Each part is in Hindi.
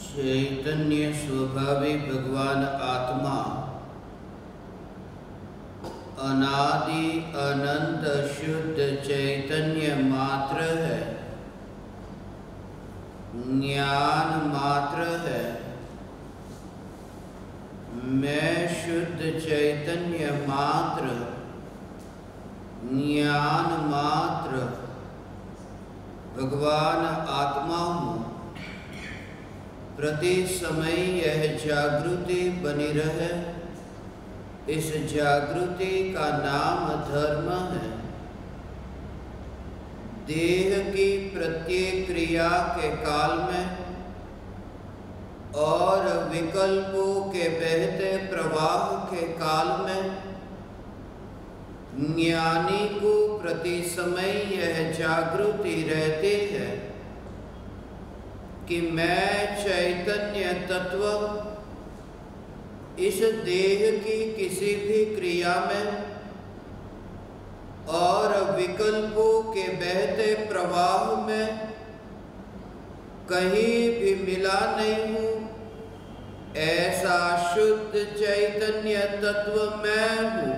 चैतन्य स्वभावी भगवान आत्मा अनादि अनंत शुद्ध चैतन्य मात्र है, ज्ञान मात्र है। मैं शुद्ध चैतन्य मात्र, ज्ञान मात्र भगवान आत्मा हूँ। प्रति समय यह जागृति बनी रहे, इस जागृति का नाम धर्म है। देह की प्रत्येक क्रिया के काल में और विकल्पों के बहते प्रवाह के काल में ज्ञानी को प्रति समय यह जागृति रहती है कि मैं चैतन्य तत्व इस देह की किसी भी क्रिया में और विकल्पों के बहते प्रवाह में कहीं भी मिला नहीं हूँ। ऐसा शुद्ध चैतन्य तत्व मैं हूँ।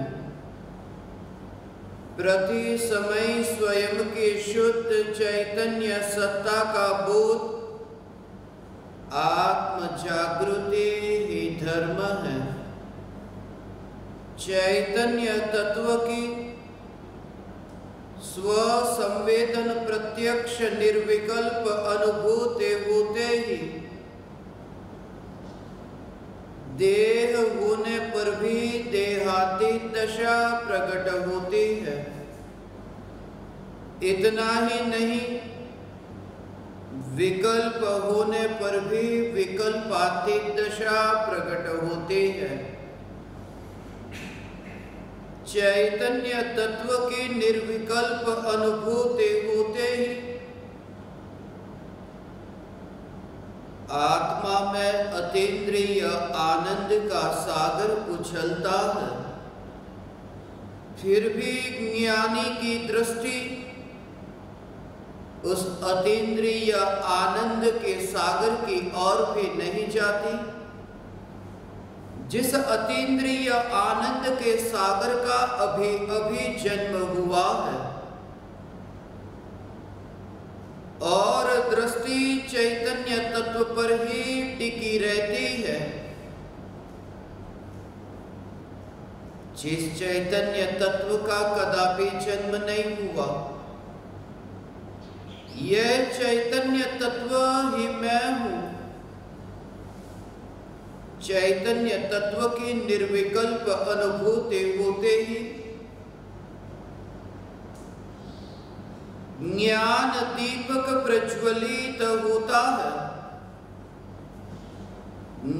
प्रति समय स्वयं की शुद्ध चैतन्य सत्ता का बोध आत्म जागृति ही धर्म है। चैतन्य तत्व की स्व संवेदन प्रत्यक्ष निर्विकल्प अनुभूति होते ही देह होने पर भी देहातीत दशा प्रकट होती है। इतना ही नहीं, विकल्प होने पर भी विकल्पातीत दशा प्रकट होती है। चैतन्य तत्व की निर्विकल्प अनुभूति होते ही आत्मा में अतीन्द्रिय आनंद का सागर उछलता है। फिर भी ज्ञानी की दृष्टि उस अतीन्द्रिय आनंद के सागर की ओर भी नहीं जाती। जिस अतीन्द्रिय आनंद के सागर का अभी अभी जन्म हुआ है और दृष्टि चैतन्य तत्व पर ही टिकी रहती है। जिस चैतन्य तत्व का कदापि जन्म नहीं हुआ, यह चैतन्य तत्व ही मैं हूँ। चैतन्य तत्व की निर्विकल्प अनुभूति होते ही ज्ञान दीपक प्रज्वलित होता है।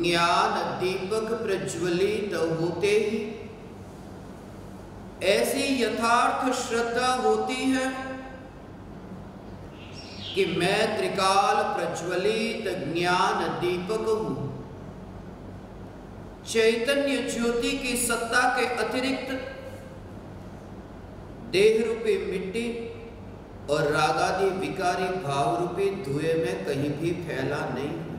ज्ञान दीपक प्रज्वलित होते ही ऐसी यथार्थ श्रद्धा होती है कि मैं त्रिकाल प्रज्वलित ज्ञान दीपक हूँ। चैतन्य ज्योति की सत्ता के अतिरिक्त देह रूपी मिट्टी और रागादि विकारी भाव रूपी धुएं में कहीं भी फैला नहीं है।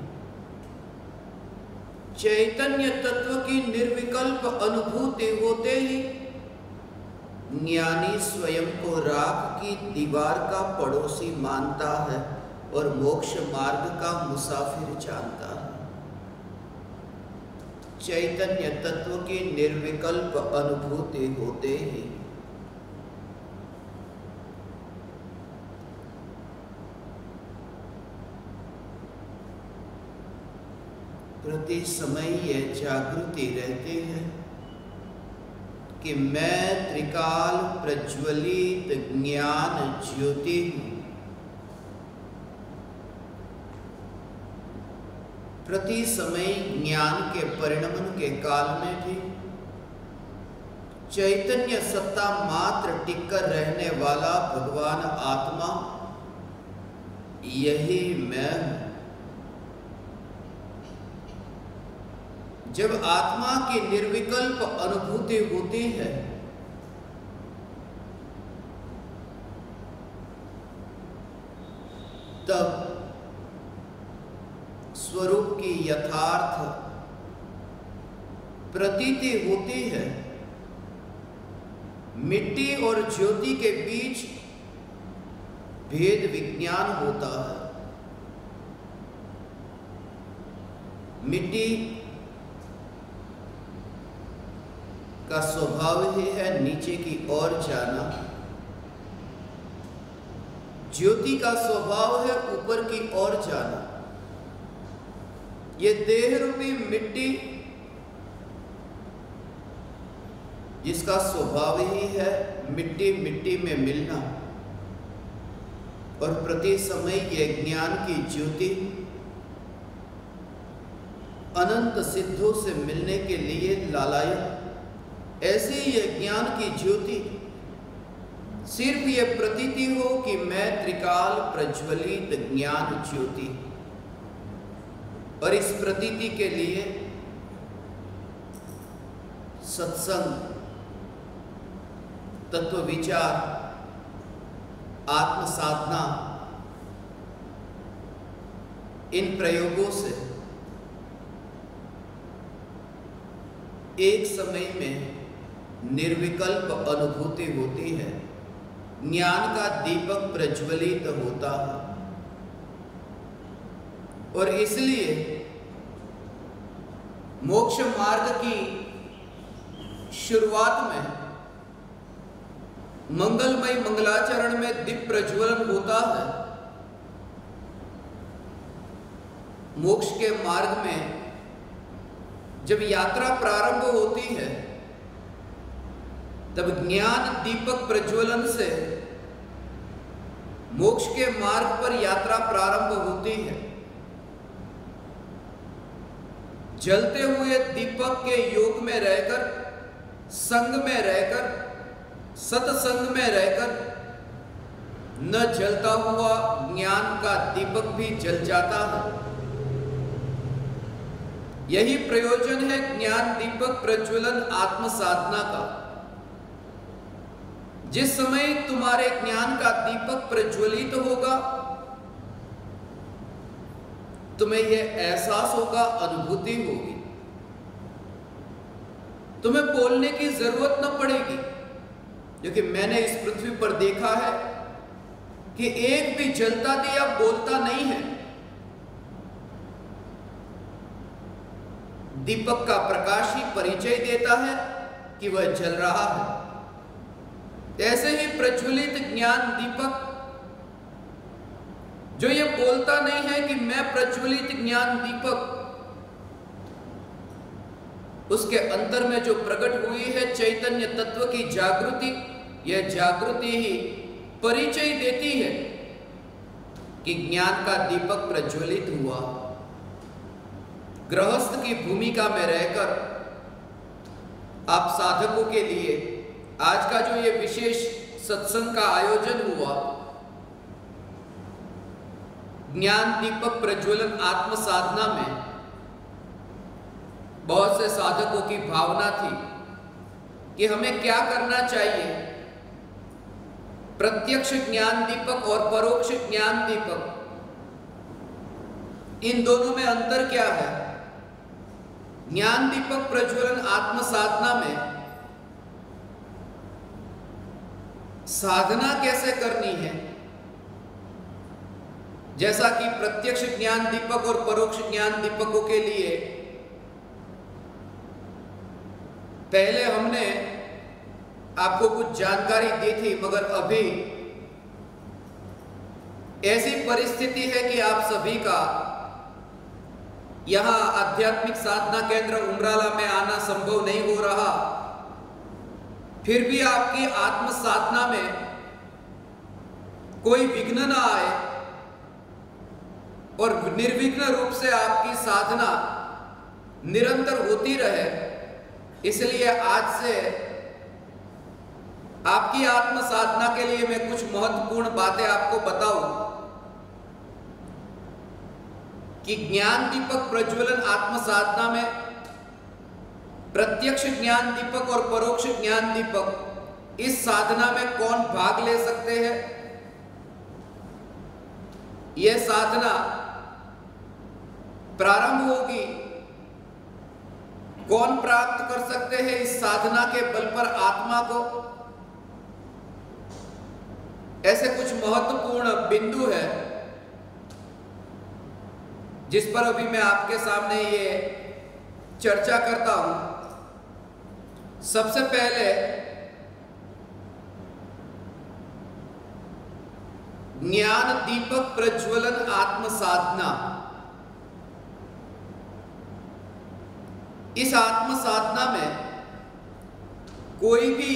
चैतन्य तत्व की निर्विकल्प अनुभूति होते ही ज्ञानी स्वयं को राख की दीवार का पड़ोसी मानता है और मोक्ष मार्ग का मुसाफिर जानता है। चैतन्य तत्व की निर्विकल्प अनुभूति होते ही प्रति समय यह जागृति रहती है कि मैं त्रिकाल प्रज्वलित ज्ञान ज्योति हूँ। प्रति समय ज्ञान के परिणमन के काल में भी चैतन्य सत्ता मात्र टिककर रहने वाला भगवान आत्मा यही मैं हूँ। जब आत्मा की निर्विकल्प अनुभूति होती है तब स्वरूप की यथार्थ प्रतीति होती है। मिट्टी और ज्योति के बीच भेद विज्ञान होता है। मिट्टी का स्वभाव ही है नीचे की ओर जाना, ज्योति का स्वभाव है ऊपर की ओर जाना। ये देह रूपी मिट्टी जिसका स्वभाव ही है मिट्टी मिट्टी में मिलना, और प्रति समय ये ज्ञान की ज्योति अनंत सिद्धों से मिलने के लिए लालायत। ऐसे ही ये ज्ञान की ज्योति सिर्फ ये प्रतीति हो कि मैं त्रिकाल प्रज्वलित ज्ञान ज्योति, और इस प्रतीति के लिए सत्संग, तत्व विचार, आत्म साधना, इन प्रयोगों से एक समय में निर्विकल्प अनुभूति होती है, ज्ञान का दीपक प्रज्वलित होता है। और इसलिए मोक्ष मार्ग की शुरुआत में मंगलमय मंगलाचरण में दीप प्रज्वलन होता है। मोक्ष के मार्ग में जब यात्रा प्रारंभ होती है तब ज्ञान दीपक प्रज्वलन से मोक्ष के मार्ग पर यात्रा प्रारंभ होती है। जलते हुए दीपक के योग में रहकर, संग में रहकर, सत्संग में रहकर न जलता हुआ ज्ञान का दीपक भी जल जाता है। यही प्रयोजन है ज्ञान दीपक प्रज्वलन आत्म साधना का। जिस समय तुम्हारे ज्ञान का दीपक प्रज्वलित होगा, तुम्हें यह एहसास होगा, अनुभूति होगी, तुम्हें बोलने की जरूरत न पड़ेगी। क्योंकि मैंने इस पृथ्वी पर देखा है कि एक भी जलता दिया बोलता नहीं है। दीपक का प्रकाश ही परिचय देता है कि वह जल रहा है। ऐसे ही प्रज्वलित ज्ञान दीपक जो ये बोलता नहीं है कि मैं प्रज्वलित ज्ञान दीपक, उसके अंतर में जो प्रकट हुई है चैतन्य तत्व की जागृति, यह जागृति ही परिचय देती है कि ज्ञान का दीपक प्रज्वलित हुआ। गृहस्थ की भूमिका में रहकर आप साधकों के लिए आज का जो ये विशेष सत्संग का आयोजन हुआ, ज्ञान दीपक प्रज्वलन आत्म साधना में बहुत से साधकों की भावना थी कि हमें क्या करना चाहिए। प्रत्यक्ष ज्ञान दीपक और परोक्ष ज्ञान दीपक, इन दोनों में अंतर क्या है। ज्ञान दीपक प्रज्वलन आत्म साधना में साधना कैसे करनी है, जैसा कि प्रत्यक्ष ज्ञान दीपक और परोक्ष ज्ञान दीपकों के लिए पहले हमने आपको कुछ जानकारी दी थी, मगर अभी ऐसी परिस्थिति है कि आप सभी का यहां आध्यात्मिक साधना केंद्र उमराला में आना संभव नहीं हो रहा। फिर भी आपकी आत्म साधना में कोई विघ्न न आए और निर्विघ्न रूप से आपकी साधना निरंतर होती रहे, इसलिए आज से आपकी आत्म साधना के लिए मैं कुछ महत्वपूर्ण बातें आपको बताऊं कि ज्ञान दीपक प्रज्वलन आत्म साधना में प्रत्यक्ष ज्ञान दीपक और परोक्ष ज्ञान दीपक, इस साधना में कौन भाग ले सकते हैं। यह साधना प्रारंभ होगी। कौन प्राप्त कर सकते हैं इस साधना के बल पर आत्मा को? ऐसे कुछ महत्वपूर्ण बिंदु है जिस पर अभी मैं आपके सामने ये चर्चा करता हूं। सबसे पहले ज्ञान दीपक प्रज्वलन आत्म साधना। इस आत्म साधना में कोई भी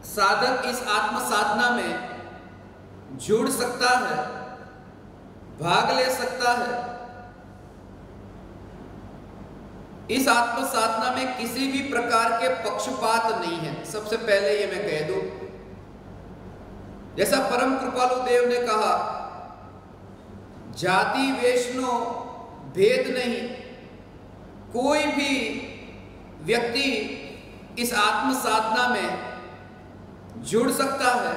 साधक इस आत्म साधना में जुड़ सकता है, भाग ले सकता है। इस आत्म साधना में किसी भी प्रकार के पक्षपात नहीं है। सबसे पहले ये मैं कह दूं, जैसा परम कृपालु देव ने कहा, जाति वैष्णो भेद नहीं। कोई भी व्यक्ति इस आत्म साधना में जुड़ सकता है,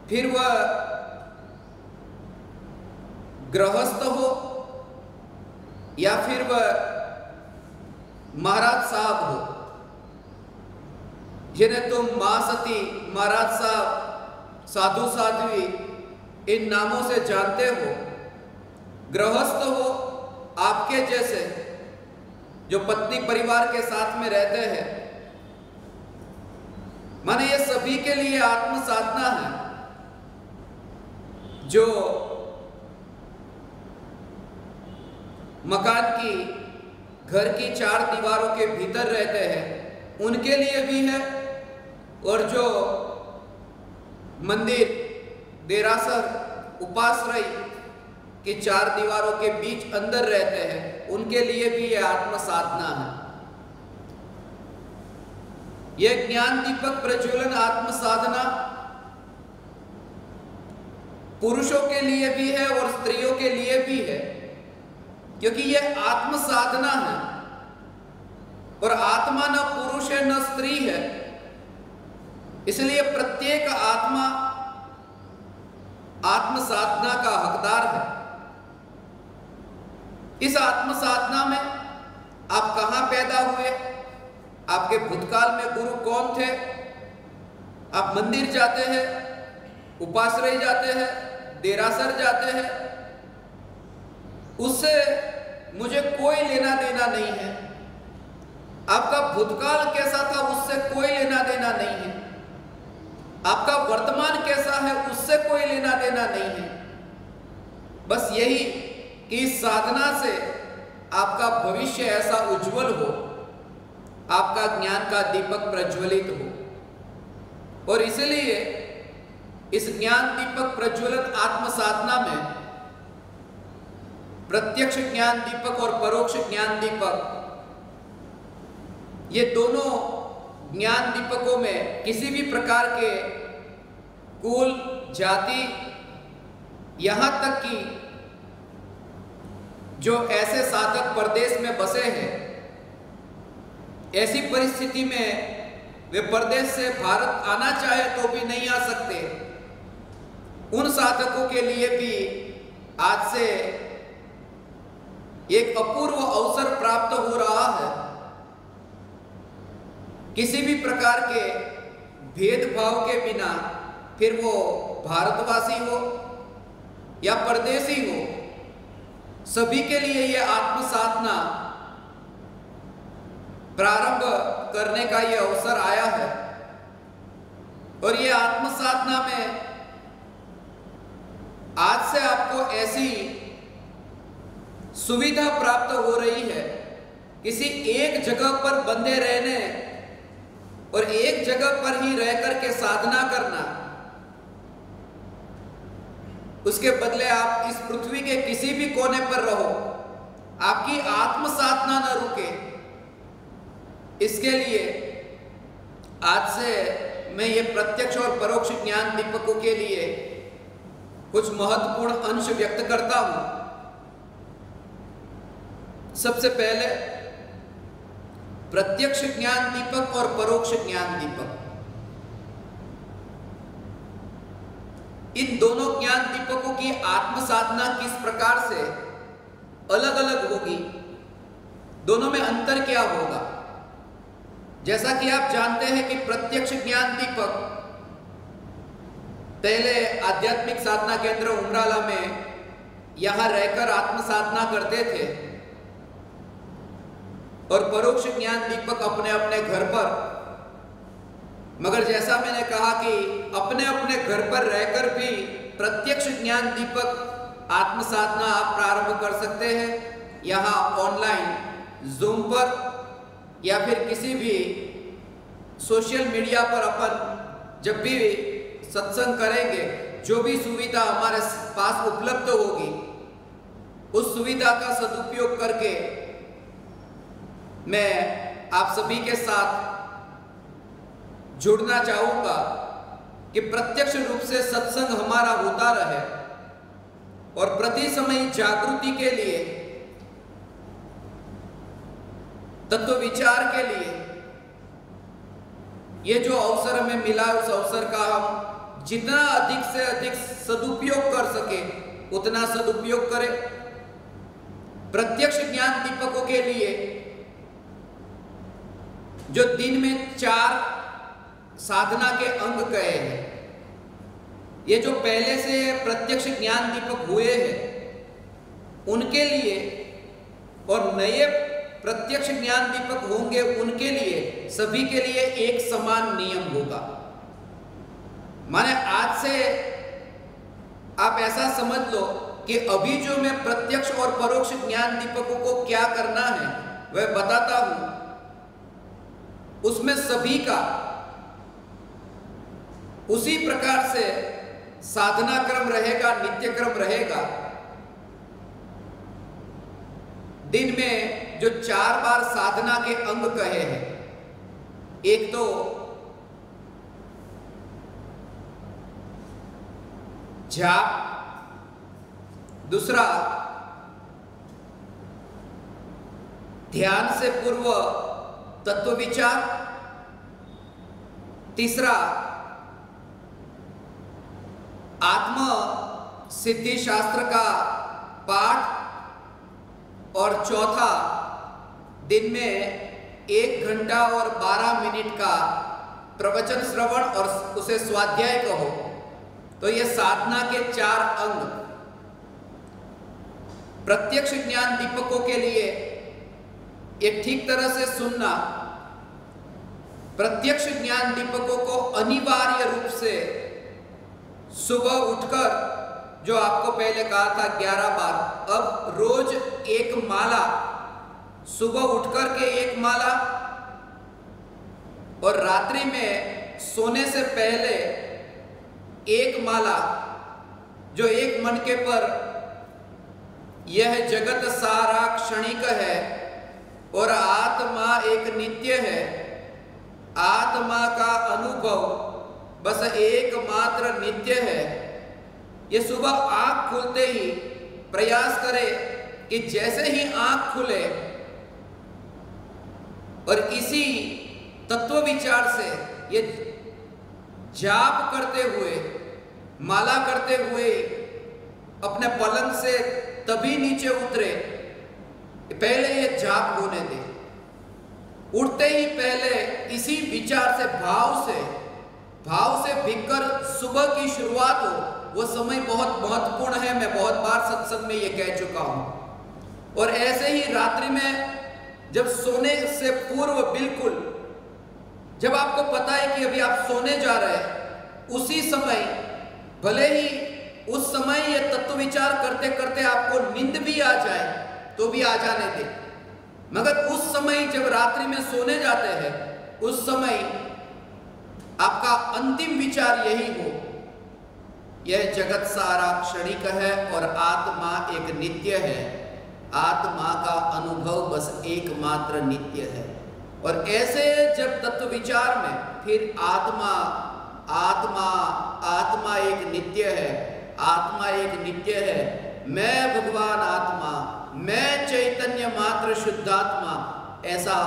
फिर वह गृहस्थ हो या फिर वह महाराज साहब हो, जिन्हें तुम मां सती, महाराज साहब, साधु साध्वी इन नामों से जानते हो। गृहस्थ हो आपके जैसे, जो पत्नी परिवार के साथ में रहते हैं, माने ये सभी के लिए आत्म साधना है। जो मकान की, घर की चार दीवारों के भीतर रहते हैं उनके लिए भी है, और जो मंदिर, देरासर, उपाश्रय की चार दीवारों के बीच अंदर रहते हैं उनके लिए भी यह आत्म साधना है। यह ज्ञान दीपक प्रज्वलन आत्म साधना पुरुषों के लिए भी है और स्त्रियों के लिए भी है, क्योंकि यह आत्म साधना है और आत्मा न पुरुष है न स्त्री है। इसलिए प्रत्येक आत्मा आत्म साधना का हकदार है। इस आत्म साधना में आप कहां पैदा हुए, आपके भूतकाल में गुरु कौन थे, आप मंदिर जाते हैं, उपाश्रय जाते हैं, देरासर जाते हैं, उससे मुझे कोई लेना देना नहीं है। आपका भूतकाल कैसा था उससे कोई लेना देना नहीं है। आपका वर्तमान कैसा है उससे कोई लेना देना नहीं है। बस यही कि इस साधना से आपका भविष्य ऐसा उज्जवल हो, आपका ज्ञान का दीपक प्रज्वलित हो। और इसलिए इस ज्ञान दीपक प्रज्वलन आत्म साधना में प्रत्यक्ष ज्ञान दीपक और परोक्ष ज्ञान दीपक, ये दोनों ज्ञान दीपकों में किसी भी प्रकार के कुल, जाति, यहां तक कि जो ऐसे साधक परदेश में बसे हैं, ऐसी परिस्थिति में वे परदेश से भारत आना चाहे तो भी नहीं आ सकते, उन साधकों के लिए भी आज से एक अपूर्व अवसर प्राप्त हो रहा है। किसी भी प्रकार के भेदभाव के बिना, फिर वो भारतवासी हो या परदेशी हो, सभी के लिए ये आत्म साधना प्रारंभ करने का ये अवसर आया है। और ये आत्म साधना में आज से आपको ऐसी सुविधा प्राप्त हो रही है, किसी एक जगह पर बंधे रहने और एक जगह पर ही रह करके साधना करना, उसके बदले आप इस पृथ्वी के किसी भी कोने पर रहो, आपकी आत्म साधना न रुके। इसके लिए आज से मैं ये प्रत्यक्ष और परोक्ष ज्ञान दीपकों के लिए कुछ महत्वपूर्ण अंश व्यक्त करता हूं। सबसे पहले प्रत्यक्ष ज्ञान दीपक और परोक्ष ज्ञान दीपक, इन दोनों ज्ञान दीपकों की आत्म साधना किस प्रकार से अलग अलग होगी, दोनों में अंतर क्या होगा? जैसा कि आप जानते हैं कि प्रत्यक्ष ज्ञान दीपक पहले आध्यात्मिक साधना केंद्र उमराला में यहां रहकर आत्म साधना करते थे और परोक्ष ज्ञान दीपक अपने अपने घर पर। मगर जैसा मैंने कहा कि अपने अपने घर पर रहकर भी प्रत्यक्ष ज्ञान दीपक आत्म साधना आप प्रारंभ कर सकते हैं। यहाँ ऑनलाइन जूम पर या फिर किसी भी सोशल मीडिया पर अपन जब भी सत्संग करेंगे, जो भी सुविधा हमारे पास उपलब्ध होगी उस सुविधा का सदुपयोग करके मैं आप सभी के साथ जुड़ना चाहूंगा कि प्रत्यक्ष रूप से सत्संग हमारा होता रहे और प्रति समय जागृति के लिए, तत्व विचार के लिए ये जो अवसर हमें मिला उस अवसर का हम जितना अधिक से अधिक सदुपयोग कर सके उतना सदुपयोग करें। प्रत्यक्ष ज्ञान दीपकों के लिए जो दिन में 4 साधना के अंग कहे हैं, ये जो पहले से प्रत्यक्ष ज्ञान दीपक हुए हैं उनके लिए और नए प्रत्यक्ष ज्ञान दीपक होंगे उनके लिए, सभी के लिए एक समान नियम होगा। माने आज से आप ऐसा समझ लो कि अभी जो मैं प्रत्यक्ष और परोक्ष ज्ञान दीपकों को क्या करना है वह बताता हूं, उसमें सभी का उसी प्रकार से साधना क्रम रहेगा, नित्य क्रम रहेगा। दिन में जो 4 बार साधना के अंग कहे हैं, एक तो जाप, दूसरा ध्यान से पूर्व तत्व विचार, तीसरा आत्म सिद्धि शास्त्र का पाठ और चौथा दिन में 1 घंटा और 12 मिनट का प्रवचन श्रवण और उसे स्वाध्याय कहो। तो ये साधना के 4 अंग प्रत्यक्ष ज्ञान दीपकों के लिए ये ठीक तरह से सुनना। प्रत्यक्ष ज्ञान दीपकों को अनिवार्य रूप से सुबह उठकर, जो आपको पहले कहा था 11 बार, अब रोज 1 माला, सुबह उठकर के 1 माला और रात्रि में सोने से पहले 1 माला, जो एक मनके पर यह जगत सारा क्षणिक है और आत्मा एक नित्य है, आत्मा का अनुभव बस एकमात्र नित्य है। ये सुबह आंख खुलते ही प्रयास करे कि जैसे ही आंख खुले और इसी तत्व विचार से ये जाप करते हुए, माला करते हुए अपने पलंग से तभी नीचे उतरे, पहले ये जाप होने दे। उठते ही पहले इसी विचार से, भाव से भीगकर सुबह की शुरुआत हो। वो समय बहुत महत्वपूर्ण है, मैं बहुत बार सत्संग में ये कह चुका हूं। और ऐसे ही रात्रि में जब सोने से पूर्व, बिल्कुल जब आपको पता है कि अभी आप सोने जा रहे हैं, उसी समय, भले ही उस समय ये तत्व विचार करते करते आपको नींद भी आ जाए तो भी आ जाने दे, मगर उस समय जब रात्रि में सोने जाते हैं, उस समय आपका अंतिम विचार यही हो, यह जगत सारा क्षणिक है और आत्मा एक नित्य है, आत्मा का अनुभव बस एकमात्र नित्य है। और ऐसे जब तत्व विचार में फिर आत्मा एक नित्य है, आत्मा एक नित्य है, मैं भगवान आत्मा, मैं चैतन्य मात्र शुद्धात्मा, ऐसा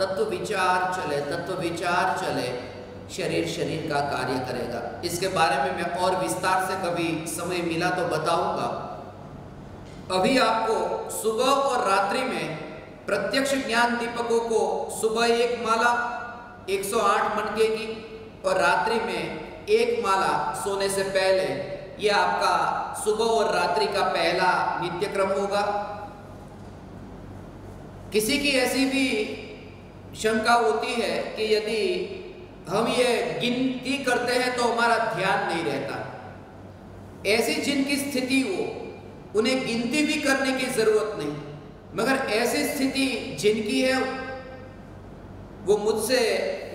तत्व विचार चले, शरीर का कार्य करेगा। इसके बारे में मैं और विस्तार से कभी समय मिला तो बताऊंगा। अभी आपको सुबह और रात्रि में प्रत्यक्ष ज्ञान दीपकों को सुबह एक माला 108 मणके की और रात्रि में एक माला सोने से पहले, यह आपका सुबह और रात्रि का पहला नित्यक्रम होगा। किसी की ऐसी भी शंका होती है कि यदि हम ये गिनती करते हैं तो हमारा ध्यान नहीं रहता। ऐसी जिनकी स्थिति हो उन्हें गिनती भी करने की जरूरत नहीं, मगर ऐसी स्थिति जिनकी है वो मुझसे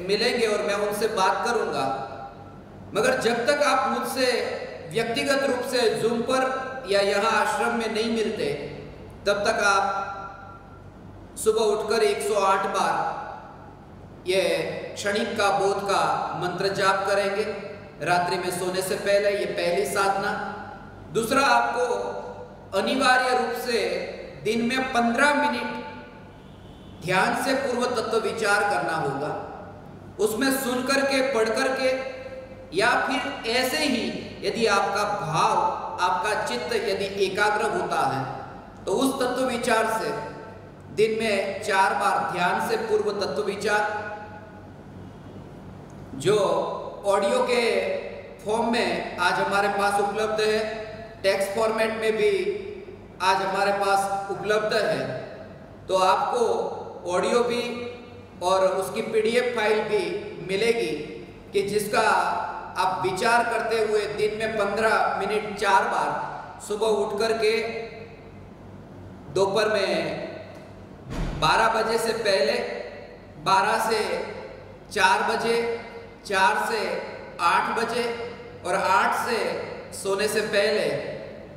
मिलेंगे और मैं उनसे बात करूंगा। मगर जब तक आप मुझसे व्यक्तिगत रूप से जूम पर या यहाँ आश्रम में नहीं मिलते, तब तक आप सुबह उठकर 108 बार ये क्षणिक का बोध का मंत्र जाप करेंगे रात्रि में सोने से पहले। ये पहली साधना। दूसरा, आपको अनिवार्य रूप से दिन में 15 मिनट ध्यान से पूर्व तत्व विचार करना होगा। उसमें सुन करके, पढ़ करके या फिर ऐसे ही यदि आपका भाव, आपका चित्त यदि एकाग्र होता है तो उस तत्व विचार से दिन में 4 बार ध्यान से पूर्व तत्व विचार, जो ऑडियो के फॉर्म में आज हमारे पास उपलब्ध है, टेक्स्ट फॉर्मेट में भी आज हमारे पास उपलब्ध है। तो आपको ऑडियो भी और उसकी पीडीएफ फाइल भी मिलेगी कि जिसका आप विचार करते हुए दिन में 15 मिनट 4 बार सुबह उठ करके, दोपहर में 12 बजे से पहले, 12 से 4 बजे, 4 से 8 बजे और 8 से सोने से पहले,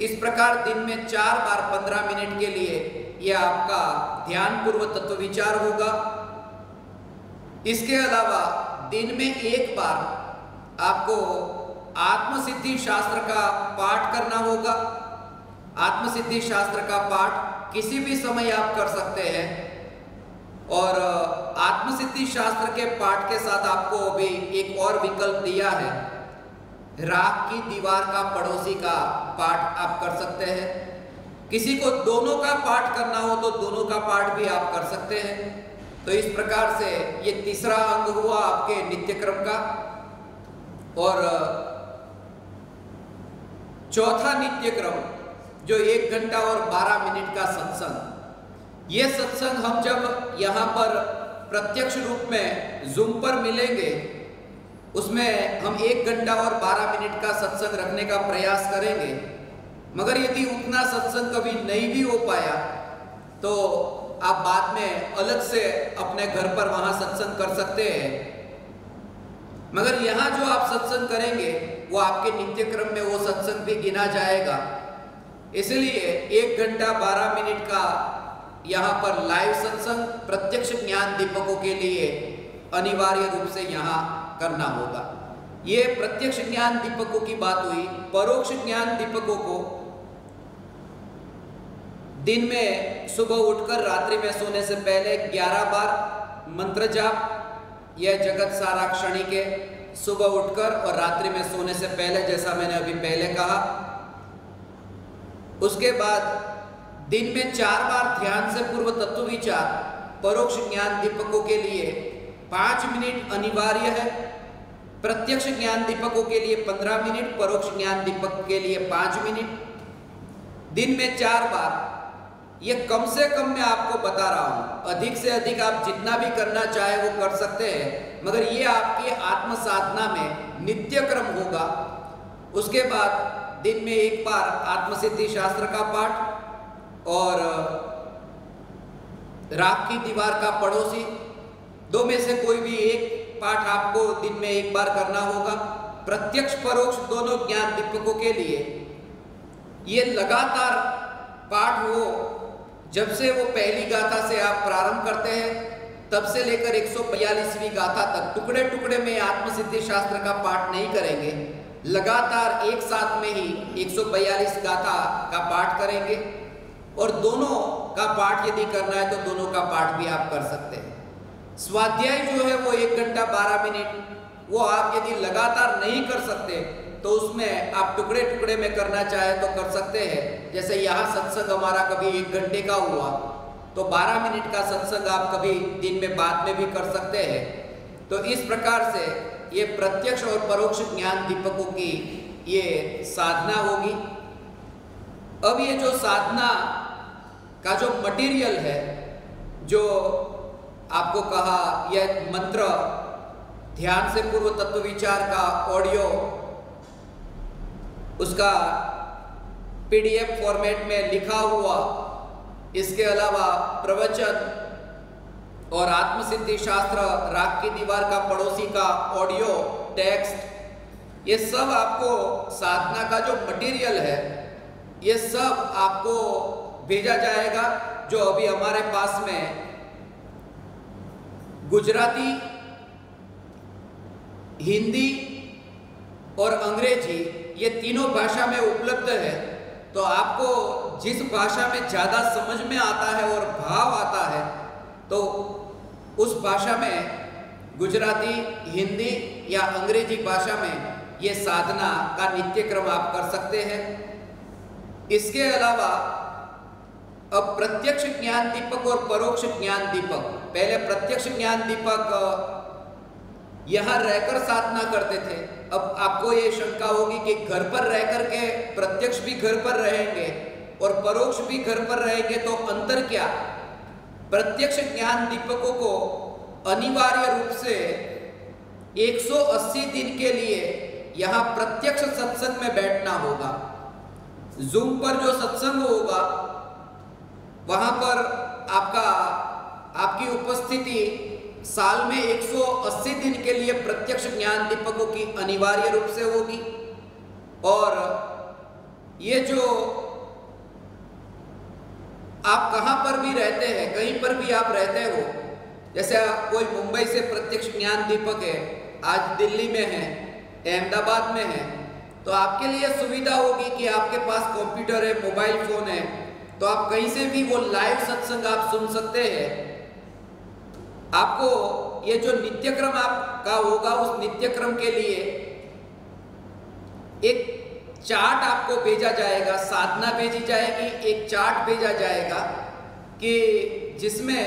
इस प्रकार दिन में 4 बार 15 मिनट के लिए यह आपका ध्यान पूर्व तत्व विचार होगा। इसके अलावा दिन में एक बार आपको आत्मसिद्धि शास्त्र का पाठ करना होगा। आत्मसिद्धि शास्त्र का पाठ किसी भी समय आप कर सकते हैं और आत्मसिद्धि शास्त्र के पाठ के साथ आपको अभी एक और विकल्प दिया है, राख की दीवार का पड़ोसी का पाठ आप कर सकते हैं। किसी को दोनों का पाठ करना हो तो दोनों का पाठ भी आप कर सकते हैं। तो इस प्रकार से ये तीसरा अंग हुआ आपके नित्यक्रम का। और चौथा नित्यक्रम जो 1 घंटा और 12 मिनट का सत्संग, ये सत्संग हम जब यहाँ पर प्रत्यक्ष रूप में जूम पर मिलेंगे, उसमें हम 1 घंटा और 12 मिनट का सत्संग रखने का प्रयास करेंगे। मगर यदि उतना सत्संग कभी नहीं भी हो पाया तो आप बाद में अलग से अपने घर पर वहां सत्संग कर सकते हैं। मगर यहाँ जो आप सत्संग करेंगे वो आपके नित्यक्रम में वो सत्संग भी गिना जाएगा। इसलिए 1 घंटा 12 मिनट का यहाँ पर लाइव सत्संग प्रत्यक्ष ज्ञान दीपकों के लिए अनिवार्य रूप से यहाँ करना होगा। ये प्रत्यक्ष ज्ञान दीपकों की बात हुई। परोक्ष ज्ञान दीपकों को दिन में सुबह उठकर रात्रि में सोने से पहले 11 बार मंत्र जाप, यह जगत सारा क्षणिक है, सुबह उठकर और रात्रि में सोने से पहले, जैसा मैंने अभी पहले कहा। उसके बाद दिन में 4 बार ध्यान से पूर्व तत्व विचार परोक्ष ज्ञान दीपकों के लिए 5 मिनट अनिवार्य है। प्रत्यक्ष ज्ञान दीपकों के लिए 15 मिनट, परोक्ष ज्ञान दीपक के लिए 5 मिनट। दिन में 4 बार, ये कम से कम मैं आपको बता रहा हूं। अधिक से अधिक आप जितना भी करना चाहे वो कर सकते हैं, मगर ये आपके आत्म साधना में नित्यक्रम होगा। उसके बाद दिन में 1 बार आत्मसिद्धि शास्त्र का पाठ और राख की दीवार का पड़ोसी, 2 में से कोई भी एक पाठ आपको दिन में 1 बार करना होगा। प्रत्यक्ष परोक्ष दोनों ज्ञान दीपकों के लिए ये लगातार पाठ हो। जब से वो पहली गाथा से आप प्रारंभ करते हैं तब से लेकर 142वीं गाथा तक टुकड़े टुकड़े में आत्मसिद्धि शास्त्र का पाठ नहीं करेंगे। लगातार एक साथ में ही 142 गाथा का पाठ करेंगे और दोनों का पाठ यदि करना है तो दोनों का पाठ भी आप कर सकते हैं। स्वाध्याय जो है वो 1 घंटा 12 मिनट, वो आप यदि लगातार नहीं कर सकते तो उसमें आप टुकड़े टुकड़े में करना चाहे तो कर सकते हैं। जैसे यहाँ सत्संग हमारा कभी 1 घंटे का हुआ तो 12 मिनट का सत्संग आप कभी दिन में बाद में भी कर सकते हैं। तो इस प्रकार से ये प्रत्यक्ष और परोक्ष ज्ञान दीपकों की ये साधना होगी। अब ये जो साधना का जो मटेरियल है, जो आपको कहा यह मंत्र ध्यान से पूर्व तत्व विचार का ऑडियो, उसका PDF फॉर्मेट में लिखा हुआ, इसके अलावा प्रवचन और आत्मसिद्धि शास्त्र राग की दीवार का पड़ोसी का ऑडियो टेक्स्ट, ये सब आपको साधना का जो मटेरियल है ये सब आपको भेजा जाएगा। जो अभी हमारे पास में गुजराती, हिंदी और अंग्रेजी ये तीनों भाषा में उपलब्ध है। तो आपको जिस भाषा में ज़्यादा समझ में आता है और भाव आता है तो उस भाषा में, गुजराती, हिंदी या अंग्रेजी भाषा में ये साधना का नित्य क्रम आप कर सकते हैं। इसके अलावा अब प्रत्यक्ष ज्ञान दीपक और परोक्ष ज्ञान दीपक, पहले प्रत्यक्ष ज्ञान दीपक यहाँ रहकर साधना करते थे। अब आपको ये शंका होगी कि घर पर रह करके प्रत्यक्ष भी घर पर रहेंगे और परोक्ष भी घर पर रहेंगे, तो अंतर क्या? प्रत्यक्ष ज्ञान दीपकों को अनिवार्य रूप से 180 दिन के लिए यहाँ प्रत्यक्ष सत्संग में बैठना होगा। जूम पर जो सत्संग होगा वहां पर आपकी उपस्थिति साल में 180 दिन के लिए प्रत्यक्ष ज्ञान दीपकों की अनिवार्य रूप से होगी। और ये जो आप कहां पर भी रहते हैं, कहीं पर भी आप रहते हो, जैसे कोई मुंबई से प्रत्यक्ष ज्ञान दीपक है, आज दिल्ली में है, अहमदाबाद में है, तो आपके लिए सुविधा होगी कि आपके पास कंप्यूटर है, मोबाइल फोन है, तो आप कहीं से भी वो लाइव सत्संग आप सुन सकते हैं। आपको ये जो नित्यक्रम आपका होगा, उस नित्यक्रम के लिए एक चार्ट आपको भेजा जाएगा, साधना भेजी जाएगी, एक चार्ट भेजा जाएगा कि जिसमें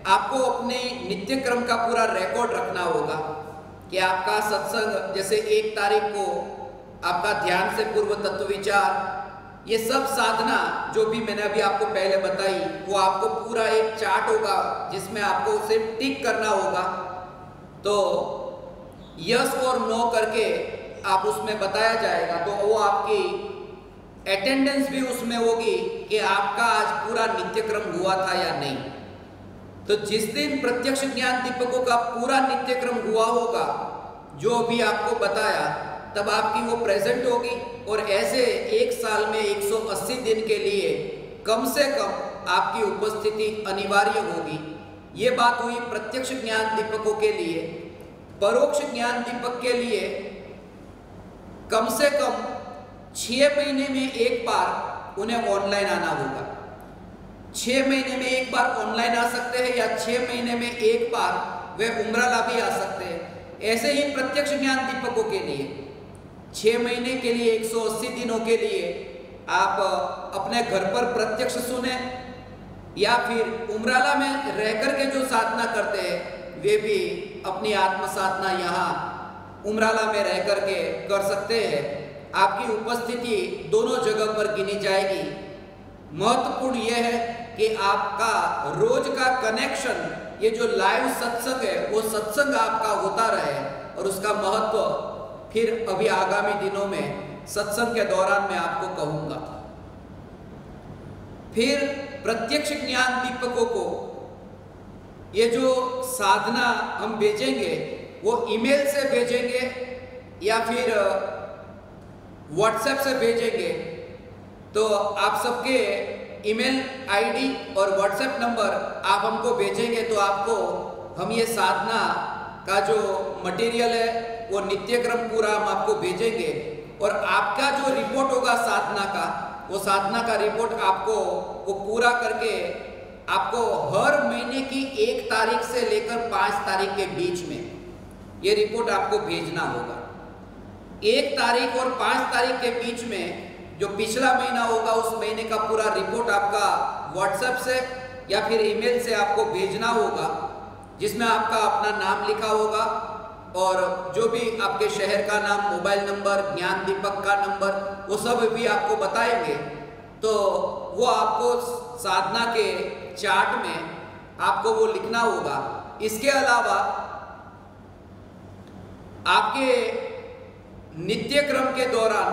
आपको अपने नित्यक्रम का पूरा रिकॉर्ड रखना होगा कि आपका सत्संग, जैसे 1 तारीख को आपका ध्यान से पूर्व तत्व विचार, ये सब साधना जो भी मैंने अभी आपको पहले बताई, वो आपको पूरा एक चार्ट होगा जिसमें आपको उसे टिक करना होगा। तो यस और नो करके आप उसमें बताया जाएगा, तो वो आपकी अटेंडेंस भी उसमें होगी कि आपका आज पूरा नित्यक्रम हुआ था या नहीं। तो जिस दिन प्रत्यक्ष ज्ञान दीपकों का पूरा नित्यक्रम हुआ होगा, जो भी आपको बताया, तब आपकी वो प्रेजेंट होगी। और ऐसे 1 साल में 180 दिन के लिए कम से कम आपकी उपस्थिति अनिवार्य होगी। ये बात हुई प्रत्यक्ष ज्ञान दीपकों के लिए। परोक्ष ज्ञान दीपक के लिए कम से कम 6 महीने में एक बार उन्हें ऑनलाइन आना होगा। 6 महीने में एक बार ऑनलाइन आ सकते हैं, या 6 महीने में एक बार वे उम्राला भी आ सकते हैं। ऐसे ही प्रत्यक्ष ज्ञान दीपकों के लिए 6 महीने के लिए, 180 दिनों के लिए आप अपने घर पर प्रत्यक्ष सुने, या फिर उम्राला में रह करके जो साधना करते हैं वे भी अपनी आत्म साधना यहाँ उम्राला में रह करके कर सकते हैं। आपकी उपस्थिति दोनों जगह पर गिनी जाएगी। महत्वपूर्ण यह है कि आपका रोज का कनेक्शन, ये जो लाइव सत्संग है, वो सत्संग आपका होता रहे। और उसका महत्व फिर अभी आगामी दिनों में सत्संग के दौरान मैं आपको कहूंगा। फिर प्रत्यक्ष ज्ञान दीपकों को ये जो साधना हम भेजेंगे, वो ईमेल से भेजेंगे या फिर व्हाट्सएप से भेजेंगे। तो आप सबके ईमेल आईडी और व्हाट्सएप नंबर आप हमको भेजेंगे, तो आपको हम ये साधना का जो मटेरियल है, वो नित्यक्रम पूरा हम आपको भेजेंगे। और आपका जो रिपोर्ट होगा साधना का, वो साधना का रिपोर्ट आपको वो पूरा करके आपको हर महीने की 1 तारीख से लेकर 5 तारीख के बीच में ये रिपोर्ट आपको भेजना होगा। 1 तारीख और 5 तारीख के बीच में जो पिछला महीना होगा उस महीने का पूरा रिपोर्ट आपका व्हाट्सएप से या फिर ईमेल से आपको भेजना होगा, जिसमें आपका अपना नाम लिखा होगा और जो भी आपके शहर का नाम, मोबाइल नंबर, ज्ञान दीपक का नंबर, वो सब भी आपको बताएंगे। तो वो आपको साधना के चार्ट में आपको वो लिखना होगा। इसके अलावा आपके नित्य क्रम के दौरान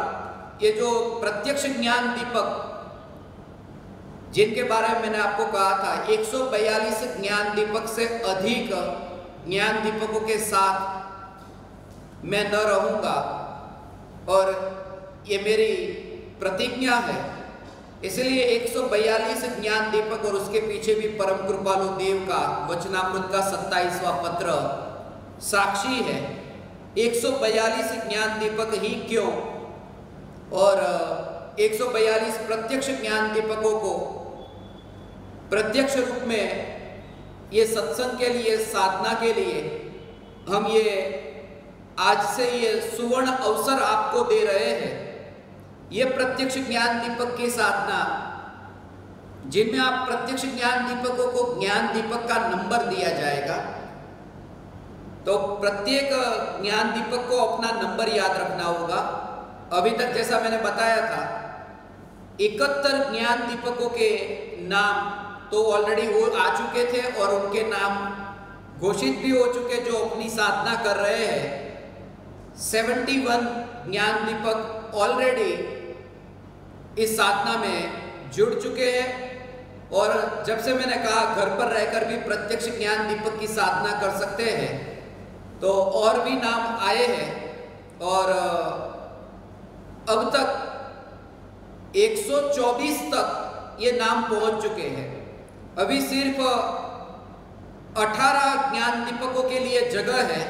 ये जो प्रत्यक्ष ज्ञान दीपक जिनके बारे में मैंने आपको कहा था, 142 ज्ञान दीपक से अधिक ज्ञान दीपकों के साथ मैं न रहूंगा और ये मेरी प्रतिज्ञा है। इसलिए 142 ज्ञान दीपक और उसके पीछे भी परम कृपालु देव का वचनामृत का 27वां पत्र साक्षी है। 142 ज्ञान दीपक ही क्यों, और 142 प्रत्यक्ष ज्ञान दीपकों को प्रत्यक्ष रूप में ये सत्संग के लिए, साधना के लिए हम ये आज से ये सुवर्ण अवसर आपको दे रहे हैं। ये प्रत्यक्ष ज्ञान दीपक की साधना जिनमें आप प्रत्यक्ष ज्ञान दीपकों को ज्ञान दीपक का नंबर दिया जाएगा। तो प्रत्येक ज्ञान दीपक को अपना नंबर याद रखना होगा। अभी तक जैसा मैंने बताया था 71 ज्ञान दीपकों के नाम तो ऑलरेडी वो आ चुके थे और उनके नाम घोषित भी हो चुके जो अपनी साधना कर रहे हैं। 71 ज्ञान दीपक ऑलरेडी इस साधना में जुड़ चुके हैं और जब से मैंने कहा घर पर रहकर भी प्रत्यक्ष ज्ञान दीपक की साधना कर सकते हैं, तो और भी नाम आए हैं और अब तक 124 तक ये नाम पहुंच चुके हैं। अभी सिर्फ 18 ज्ञान दीपकों के लिए जगह है।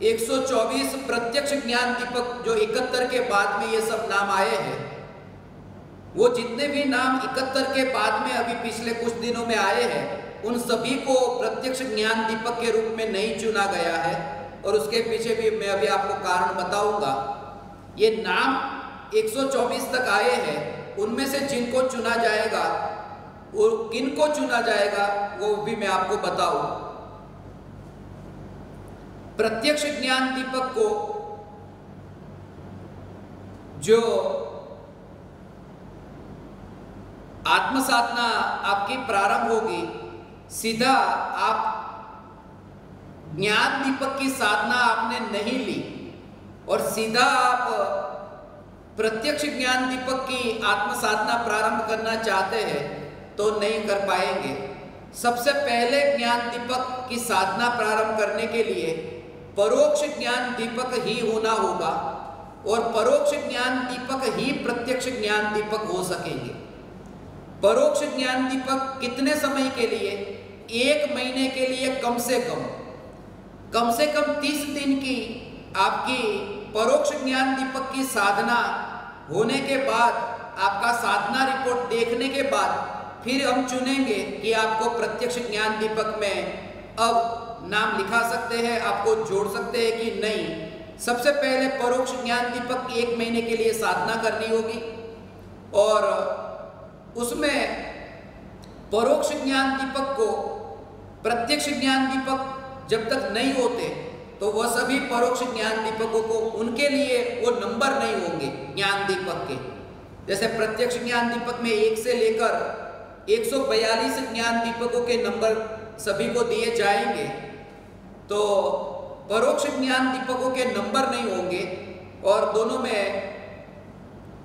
124 प्रत्यक्ष ज्ञान दीपक जो 71 के बाद में ये सब नाम आए हैं, वो जितने भी नाम 71 के बाद में अभी पिछले कुछ दिनों में आए हैं, उन सभी को प्रत्यक्ष ज्ञान दीपक के रूप में नहीं चुना गया है। और उसके पीछे भी मैं अभी आपको कारण बताऊंगा। ये नाम 124 तक आए हैं, उनमें से जिनको चुना जाएगा, वो किनको चुना जाएगा वो भी मैं आपको बताऊं। प्रत्यक्ष ज्ञान दीपक को जो आत्म साधना आपकी प्रारंभ होगी, सीधा आप ज्ञान दीपक की साधना आपने नहीं ली और सीधा आप प्रत्यक्ष ज्ञान दीपक की आत्म साधना प्रारंभ करना चाहते हैं तो नहीं कर पाएंगे। सबसे पहले ज्ञान दीपक की साधना प्रारंभ करने के लिए परोक्ष ज्ञान दीपक ही होना होगा और परोक्ष ज्ञान दीपक ही प्रत्यक्ष ज्ञान दीपक हो सकेंगे। परोक्ष ज्ञान दीपक कितने समय के लिए? 1 महीने के लिए कम से कम 30 दिन की आपकी परोक्ष ज्ञान दीपक की साधना होने के बाद, आपका साधना रिपोर्ट देखने के बाद फिर हम चुनेंगे कि आपको प्रत्यक्ष ज्ञान दीपक में अब नाम लिखा सकते हैं, आपको जोड़ सकते हैं कि नहीं। सबसे पहले परोक्ष ज्ञान दीपक की 1 महीने के लिए साधना करनी होगी और उसमें परोक्ष ज्ञान दीपक को प्रत्यक्ष ज्ञान दीपक जब तक नहीं होते तो वह सभी परोक्ष ज्ञान दीपकों को उनके लिए वो नंबर नहीं होंगे ज्ञान दीपक के। जैसे प्रत्यक्ष ज्ञान दीपक में 1 से लेकर 142 ज्ञान दीपकों के नंबर सभी को दिए जाएंगे, तो परोक्ष ज्ञान दीपकों के नंबर नहीं होंगे और दोनों में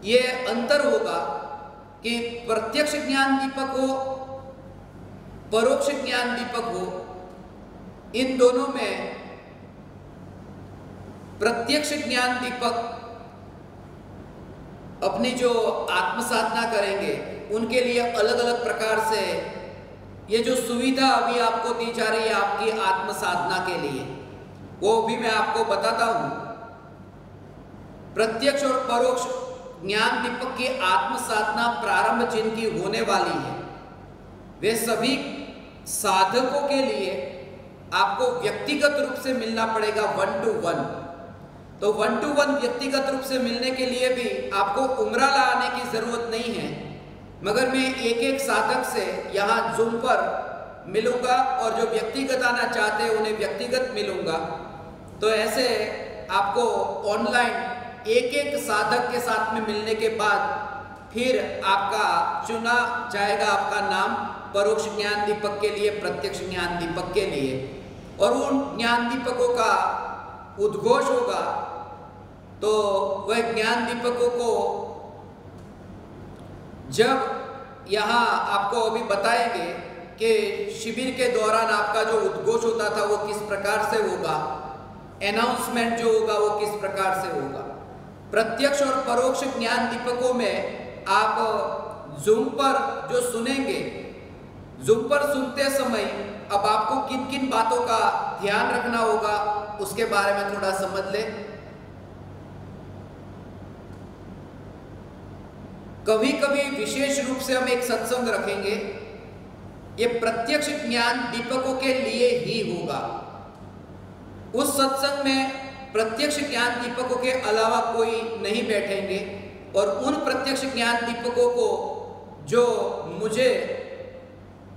ये अंतर होगा कि प्रत्यक्ष ज्ञान दीपक हो, परोक्ष ज्ञान दीपक हो, इन दोनों में प्रत्यक्ष ज्ञान दीपक अपनी जो आत्म साधना करेंगे उनके लिए अलग अलग प्रकार से ये जो सुविधा अभी आपको दी जा रही है आपकी आत्म साधना के लिए, वो भी मैं आपको बताता हूं। प्रत्यक्ष और परोक्ष ज्ञान दीपक की आत्म साधना प्रारंभ जिनकी होने वाली है, वे सभी साधकों के लिए आपको व्यक्तिगत रूप से मिलना पड़ेगा 1 to 1। तो 1 to 1 व्यक्तिगत रूप से मिलने के लिए भी आपको उमराला आने की जरूरत नहीं है, मगर मैं एक एक साधक से यहाँ जूम पर मिलूंगा और जो व्यक्तिगत आना चाहते हैं उन्हें व्यक्तिगत मिलूंगा। तो ऐसे आपको ऑनलाइन एक एक साधक के साथ में मिलने के बाद फिर आपका चुना जाएगा आपका नाम परोक्ष ज्ञान दीपक के लिए, प्रत्यक्ष ज्ञान दीपक के लिए, और उन ज्ञान दीपकों का उद्घोष होगा। तो वह ज्ञान दीपकों को जब यहाँ आपको अभी बताएंगे कि शिविर के दौरान आपका जो उद्घोष होता था वो किस प्रकार से होगा, अनाउंसमेंट जो होगा वो किस प्रकार से होगा। प्रत्यक्ष और परोक्ष ज्ञान दीपकों में आप जूम पर जो सुनेंगे, जूम पर सुनते समय अब आपको किन किन बातों का ध्यान रखना होगा उसके बारे में थोड़ा समझ लें। कभी कभी विशेष रूप से हम एक सत्संग रखेंगे, ये प्रत्यक्ष ज्ञान दीपकों के लिए ही होगा। उस सत्संग में प्रत्यक्ष ज्ञान दीपकों के अलावा कोई नहीं बैठेंगे, और उन प्रत्यक्ष ज्ञान दीपकों को जो मुझे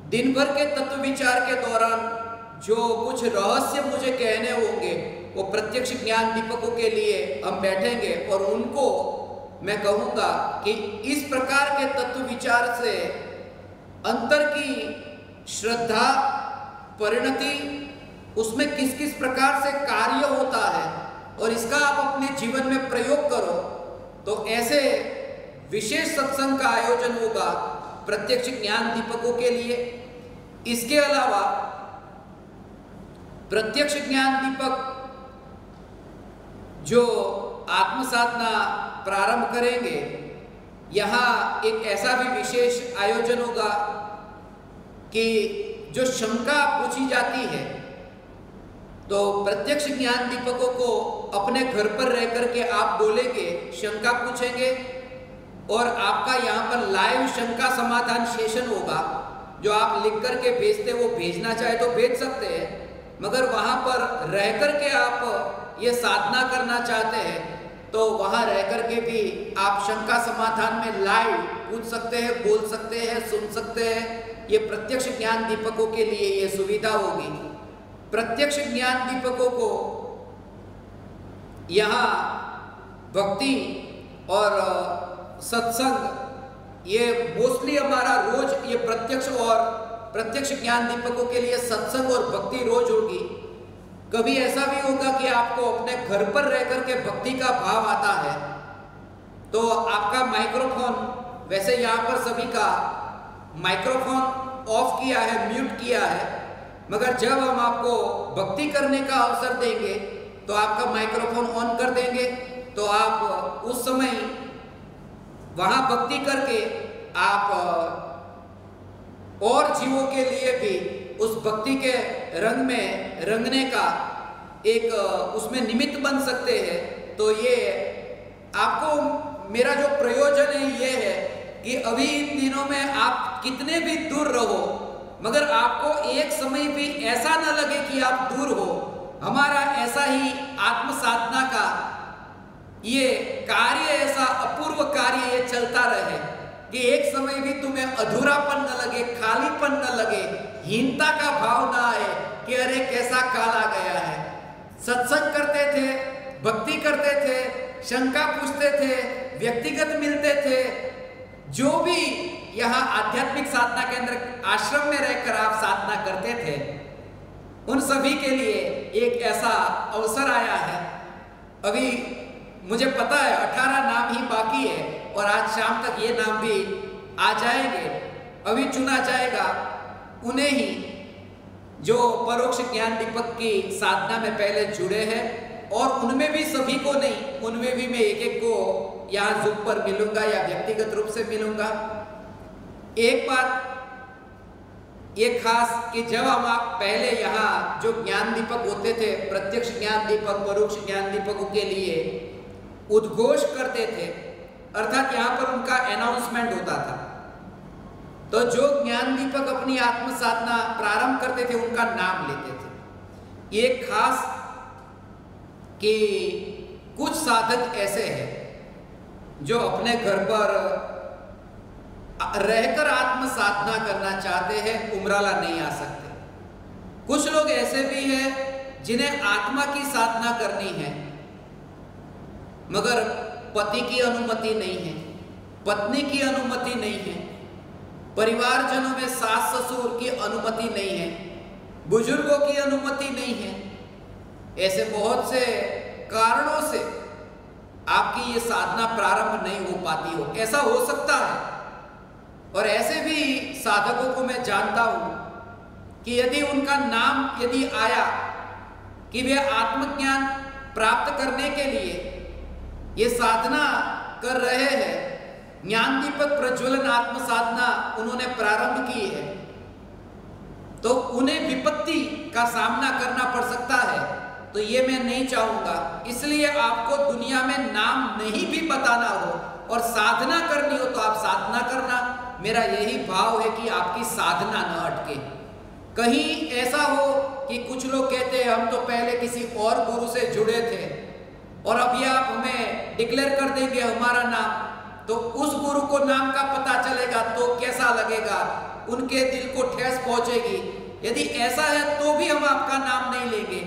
दिन भर के तत्व विचार के दौरान जो कुछ रहस्य मुझे कहने होंगे वो प्रत्यक्ष ज्ञान दीपकों के लिए हम बैठेंगे, और उनको मैं कहूँगा कि इस प्रकार के तत्व विचार से अंतर की श्रद्धा, परिणति, उसमें किस किस प्रकार से कार्य होता है और इसका आप अपने जीवन में प्रयोग करो। तो ऐसे विशेष सत्संग का आयोजन होगा प्रत्यक्ष ज्ञान दीपकों के लिए। इसके अलावा प्रत्यक्ष ज्ञान दीपक जो आत्मसाधना प्रारंभ करेंगे, यहाँ एक ऐसा भी विशेष आयोजन होगा कि जो शंका पूछी जाती है तो प्रत्यक्ष ज्ञान दीपकों को अपने घर पर रह करके आप बोलेंगे, शंका पूछेंगे, और आपका यहाँ पर लाइव शंका समाधान सेशन होगा। जो आप लिख करके भेजते वो भेजना चाहे तो भेज सकते हैं, मगर वहाँ पर रह करके आप ये साधना करना चाहते हैं तो वहाँ रह करके भी आप शंका समाधान में लाइव पूछ सकते हैं, बोल सकते हैं, सुन सकते हैं। ये प्रत्यक्ष ज्ञान दीपकों के लिए ये सुविधा होगी। प्रत्यक्ष ज्ञान दीपकों को यहाँ भक्ति और सत्संग ये मोस्टली हमारा रोज ये प्रत्यक्ष ज्ञान दीपकों के लिए सत्संग और भक्ति रोज होगी। कभी ऐसा भी होगा कि आपको अपने घर पर रह करके भक्ति का भाव आता है तो आपका माइक्रोफोन, वैसे यहाँ पर सभी का माइक्रोफोन ऑफ किया है, म्यूट किया है, मगर जब हम आपको भक्ति करने का अवसर देंगे तो आपका माइक्रोफोन ऑन कर देंगे, तो आप उस समय वहाँ भक्ति करके आप और जीवों के लिए भी उस भक्ति के रंग में रंगने का एक उसमें निमित्त बन सकते हैं। तो ये आपको मेरा जो प्रयोजन है ये है कि अभी इन दिनों में आप कितने भी दूर रहो, मगर आपको एक समय भी ऐसा न लगे कि आप दूर हो। हमारा ऐसा ही आत्म साधना का ये कार्य, ऐसा अपूर्व कार्य ये चलता रहे कि एक समय भी तुम्हें अधूरापन न लगे, खालीपन न लगे, हीनता का भाव ना आए कि अरे कैसा काल आ गया है। सत्संग करते थे, भक्ति करते थे, शंका पूछते थे, व्यक्तिगत मिलते थे, जो भी यहाँ आध्यात्मिक साधना के अंदर आश्रम में रहकर आप साधना करते थे, उन सभी के लिए एक ऐसा अवसर आया है। अभी मुझे पता है 18 नाम ही बाकी है और आज शाम तक ये नाम भी आ जाएंगे। अभी चुना जाएगा उन्हें ही जो परोक्ष ज्ञान दीपक की साधना में पहले जुड़े हैं, और उनमें भी सभी को नहीं, उनमें भी मैं एक एक को यहाँ जूम पर मिलूंगा या व्यक्तिगत रूप से मिलूंगा। एक बात ये खास कि जब हम आप पहले यहाँ जो ज्ञान दीपक होते थे, प्रत्यक्ष ज्ञान दीपक, परोक्ष ज्ञान दीपकों के लिए उद्घोष करते थे, अर्थात यहाँ पर उनका अनाउंसमेंट होता था, तो जो ज्ञान दीपक अपनी आत्म साधना प्रारंभ करते थे उनका नाम लेते थे। ये खास कि कुछ साधक ऐसे हैं जो अपने घर पर रहकर आत्म साधना करना चाहते हैं, उमराला नहीं आ सकते। कुछ लोग ऐसे भी हैं जिन्हें आत्मा की साधना करनी है, मगर पति की अनुमति नहीं है, पत्नी की अनुमति नहीं है, परिवारजनों में सास ससुर की अनुमति नहीं है, बुजुर्गों की अनुमति नहीं है। ऐसे बहुत से कारणों से आपकी ये साधना प्रारंभ नहीं हो पाती हो, ऐसा हो सकता है। और ऐसे भी साधकों को मैं जानता हूं कि यदि उनका नाम यदि आया कि वे आत्मज्ञान प्राप्त करने के लिए ये साधना कर रहे हैं, ज्ञान दीपक प्रज्वलन आत्म साधना उन्होंने प्रारंभ की है, तो उन्हें विपत्ति का सामना करना पड़ सकता है। तो ये मैं नहीं चाहूंगा, इसलिए आपको दुनिया में नाम नहीं भी बताना हो और साधना करनी हो तो आप साधना करना। मेरा यही भाव है कि आपकी साधना न अटके। कहीं ऐसा हो कि कुछ लोग कहते हैं हम तो पहले किसी और गुरु से जुड़े थे और अभी आप हमें डिक्लेयर कर देंगे हमारा नाम, तो उस गुरु को नाम का पता चलेगा तो कैसा लगेगा, उनके दिल को ठेस पहुंचेगी। यदि ऐसा है तो भी हम आपका नाम नहीं लेंगे।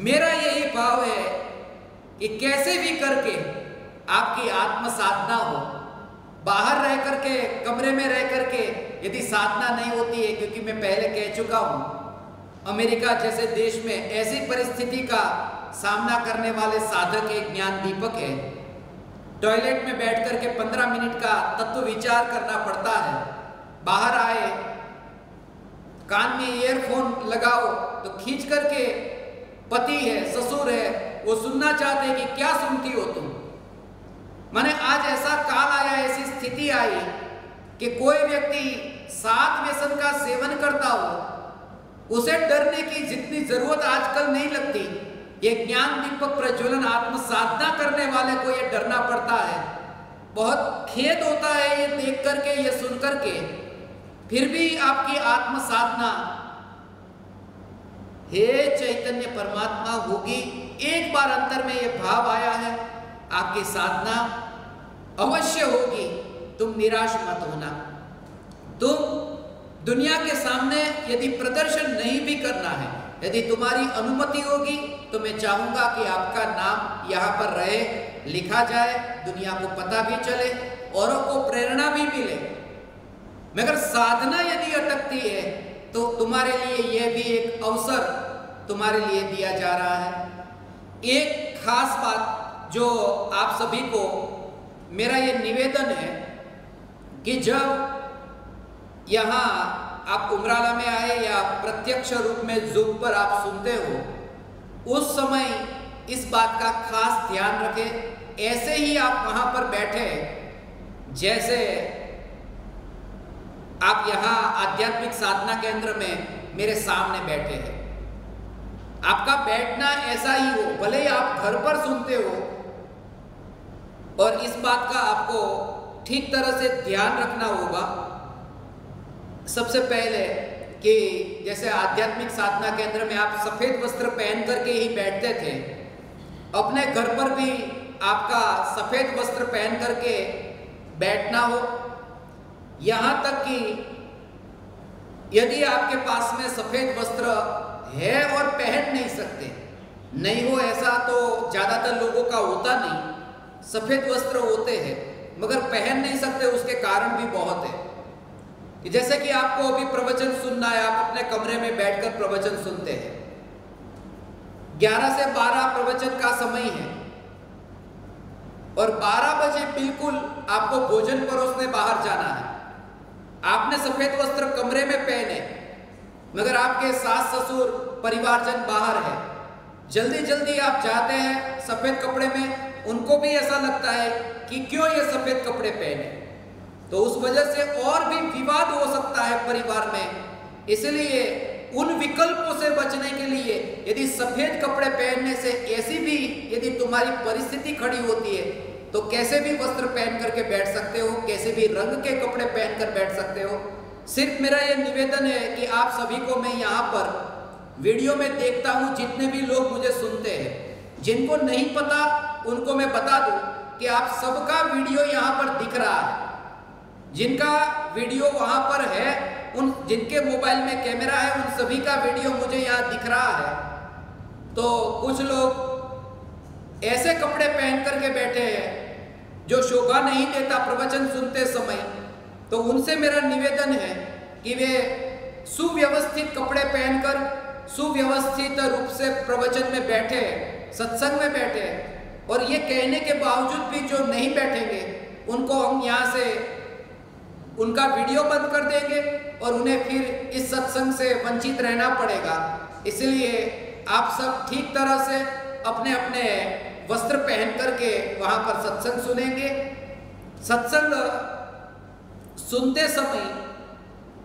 मेरा यही भाव है कि कैसे भी करके आपकी आत्म साधना हो, बाहर रह करके कमरे में रह करके यदि साधना नहीं होती है, क्योंकि मैं पहले कह चुका हूं अमेरिका जैसे देश में ऐसी परिस्थिति का सामना करने वाले साधक एक ज्ञान दीपक है। टॉयलेट में बैठ करके 15 मिनट का तत्व विचार करना पड़ता है, बाहर आए कान में ईयरफोन लगाओ तो खींच करके पति है ससुर है वो सुनना चाहते हैं कि क्या सुनती हो तुम। माने आज ऐसा काल आया, ऐसी स्थिति आई कि कोई व्यक्ति सात व्यसन का सेवन करता हो, उसे डरने की जितनी जरूरत आजकल नहीं लगती, ये ज्ञान दीपक प्रज्वलन आत्म साधना करने वाले को ये डरना पड़ता है। बहुत खेद होता है ये देख करके, ये सुन करके। फिर भी आपकी आत्म साधना हे चैतन्य परमात्मा होगी। एक बार अंतर में ये भाव आया है, आपकी साधना अवश्य होगी। तुम निराश मत होना। तुम दुनिया के सामने यदि प्रदर्शन नहीं भी करना है, यदि तुम्हारी अनुमति होगी तो मैं चाहूंगा कि आपका नाम यहाँ पर रहे, लिखा जाए, दुनिया को पता भी चले, औरों को प्रेरणा भी मिले। मगर साधना यदि अटकती है तो तुम्हारे लिए यह भी एक अवसर तुम्हारे लिए दिया जा रहा है। एक खास बात जो आप सभी को मेरा ये निवेदन है कि जब यहाँ आप उमराला में आए या प्रत्यक्ष रूप में ज़ूम पर आप सुनते हो, उस समय इस बात का खास ध्यान रखें। ऐसे ही आप वहाँ पर बैठे जैसे आप यहाँ आध्यात्मिक साधना केंद्र में मेरे सामने बैठे हैं। आपका बैठना ऐसा ही हो, भले ही आप घर पर सुनते हो। और इस बात का आपको ठीक तरह से ध्यान रखना होगा। सबसे पहले कि जैसे आध्यात्मिक साधना केंद्र में आप सफ़ेद वस्त्र पहन करके ही बैठते थे, अपने घर पर भी आपका सफ़ेद वस्त्र पहन करके बैठना हो। यहाँ तक कि यदि आपके पास में सफ़ेद वस्त्र है और पहन नहीं सकते, नहीं हो ऐसा तो ज़्यादातर लोगों का होता नहीं, सफ़ेद वस्त्र होते हैं मगर पहन नहीं सकते, उसके कारण भी बहुत है। जैसे कि आपको अभी प्रवचन सुनना है, आप अपने कमरे में बैठकर प्रवचन सुनते हैं, 11 से 12 प्रवचन का समय है और 12 बजे बिल्कुल आपको भोजन परोसने बाहर जाना है। आपने सफ़ेद वस्त्र कमरे में पहने मगर आपके सास ससुर परिवारजन बाहर है, जल्दी जल्दी आप जाते हैं सफ़ेद कपड़े में, उनको भी ऐसा लगता है कि क्यों ये सफ़ेद कपड़े पहने, तो उस वजह से और भी विवाद हो सकता है परिवार में। इसलिए उन विकल्पों से बचने के लिए यदि सफ़ेद कपड़े पहनने से ऐसी भी यदि तुम्हारी परिस्थिति खड़ी होती है तो कैसे भी वस्त्र पहन करके बैठ सकते हो, कैसे भी रंग के कपड़े पहनकर बैठ सकते हो। सिर्फ मेरा ये निवेदन है कि आप सभी को मैं यहाँ पर वीडियो में देखता हूँ, जितने भी लोग मुझे सुनते हैं, जिनको नहीं पता उनको मैं बता दूं कि आप सबका वीडियो यहाँ पर दिख रहा है। जिनका वीडियो वहां पर है, उन जिनके मोबाइल में कैमरा है, उन सभी का वीडियो मुझे यहाँ दिख रहा है। तो कुछ लोग ऐसे कपड़े पहन करके बैठे हैं जो शोभा नहीं देता प्रवचन सुनते समय। तो उनसे मेरा निवेदन है कि वे सुव्यवस्थित कपड़े पहनकर सुव्यवस्थित रूप से प्रवचन में बैठे, सत्संग में बैठे। और ये कहने के बावजूद भी जो नहीं बैठेंगे उनको हम यहाँ से उनका वीडियो बंद कर देंगे और उन्हें फिर इस सत्संग से वंचित रहना पड़ेगा। इसलिए आप सब ठीक तरह से अपने अपने वस्त्र पहन करके वहां पर सत्संग सुनेंगे। सत्संग सुनते समय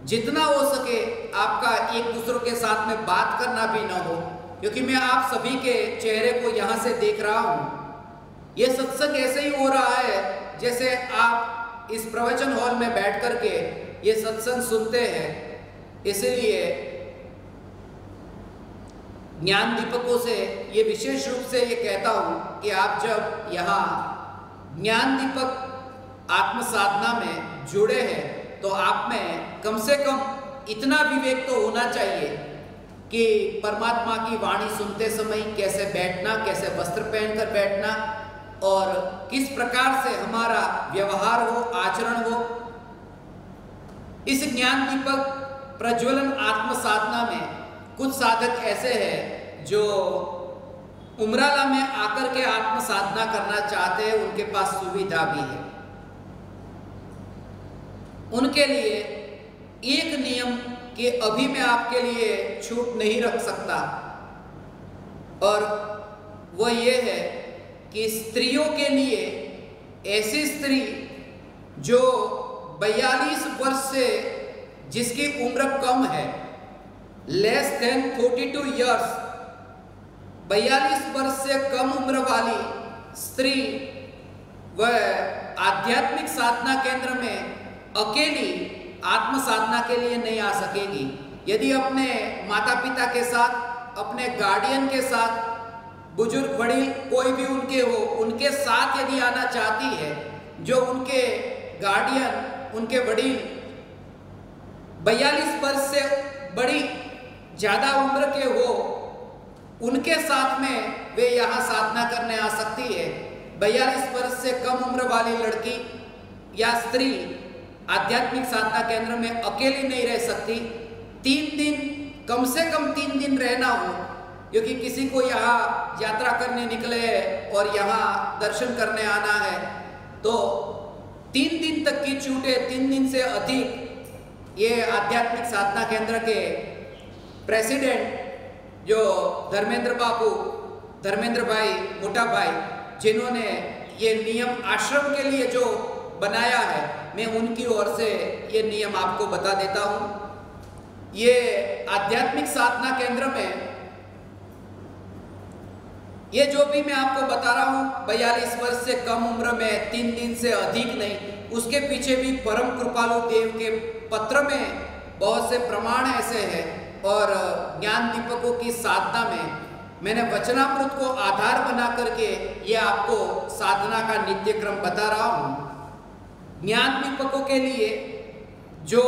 जितना हो सके आपका एक दूसरों के साथ में बात करना भी ना हो, क्योंकि मैं आप सभी के चेहरे को यहाँ से देख रहा हूँ। ये सत्संग ऐसे ही हो रहा है जैसे आप इस प्रवचन हॉल में बैठ करके ये सत्संग सुनते हैं। इसलिए ज्ञान दीपकों से ये विशेष रूप से ये कहता हूँ कि आप जब यहाँ ज्ञान दीपक आत्म साधना में जुड़े हैं तो आप में कम से कम इतना विवेक तो होना चाहिए कि परमात्मा की वाणी सुनते समय कैसे बैठना, कैसे वस्त्र पहनकर बैठना और किस प्रकार से हमारा व्यवहार हो, आचरण हो। इस ज्ञान दीपक प्रज्वलन आत्म साधना में कुछ साधक ऐसे हैं जो उमराला में आकर के आत्म साधना करना चाहते हैं, उनके पास सुविधा भी है। उनके लिए एक नियम कि अभी मैं आपके लिए छूट नहीं रख सकता, और वह यह है कि स्त्रियों के लिए ऐसी स्त्री जो 42 वर्ष से जिसकी उम्र कम है, लेस देन 42 इयर्स, 42 वर्ष से कम उम्र वाली स्त्री वह आध्यात्मिक साधना केंद्र में अकेली आत्म साधना के लिए नहीं आ सकेगी। यदि अपने माता पिता के साथ, अपने गार्डियन के साथ, बुजुर्ग बड़ी कोई भी उनके हो, उनके साथ यदि आना चाहती है, जो उनके गार्डियन, उनके वडील 42 वर्ष से बड़ी ज़्यादा उम्र के हो, उनके साथ में वे यहाँ साधना करने आ सकती है। 42 वर्ष से कम उम्र वाली लड़की या स्त्री आध्यात्मिक साधना केंद्र में अकेली नहीं रह सकती। 3 दिन, कम से कम 3 दिन रहना हो, क्योंकि किसी को यहाँ यात्रा करने निकले और यहाँ दर्शन करने आना है तो 3 दिन तक की छूट है। 3 दिन से अधिक ये आध्यात्मिक साधना केंद्र के प्रेसिडेंट जो धर्मेंद्र बाबू, धर्मेंद्र भाई, मोटा भाई, जिन्होंने ये नियम आश्रम के लिए जो बनाया है, मैं उनकी ओर से ये नियम आपको बता देता हूँ। ये आध्यात्मिक साधना केंद्र में ये जो भी मैं आपको बता रहा हूँ, 42 वर्ष से कम उम्र में 3 दिन से अधिक नहीं, उसके पीछे भी परम कृपालु देव के पत्र में बहुत से प्रमाण ऐसे हैं। और ज्ञान दीपकों की साधना में मैंने वचनामृत को आधार बना करके ये आपको साधना का नित्य क्रम बता रहा हूँ। ज्ञान दीपकों के लिए जो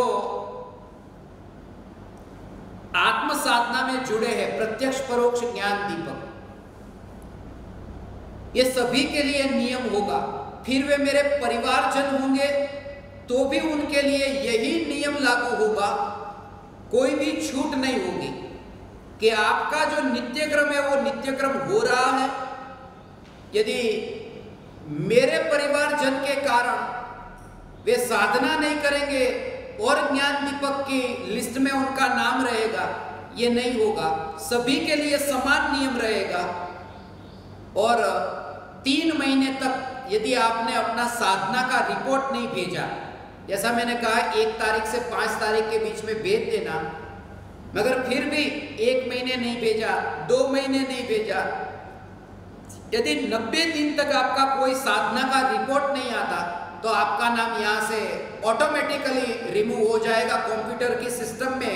आत्म साधना में जुड़े हैं, प्रत्यक्ष परोक्ष ज्ञान दीपक, ये सभी के लिए नियम होगा। फिर वे मेरे परिवारजन होंगे तो भी उनके लिए यही नियम लागू होगा, कोई भी छूट नहीं होगी कि आपका जो नित्य क्रम है वो नित्य क्रम हो रहा है। यदि मेरे परिवारजन के कारण वे साधना नहीं करेंगे और ज्ञान दीपक की लिस्ट में उनका नाम रहेगा, ये नहीं होगा। सभी के लिए समान नियम रहेगा। और 3 महीने तक यदि आपने अपना साधना का रिपोर्ट नहीं भेजा, जैसा मैंने कहा 1 तारीख से 5 तारीख के बीच में भेज देना, मगर फिर भी 1 महीने नहीं भेजा, 2 महीने नहीं भेजा, यदि 90 दिन तक आपका कोई साधना का रिपोर्ट नहीं आता तो आपका नाम यहाँ से ऑटोमेटिकली रिमूव हो जाएगा। कंप्यूटर की सिस्टम में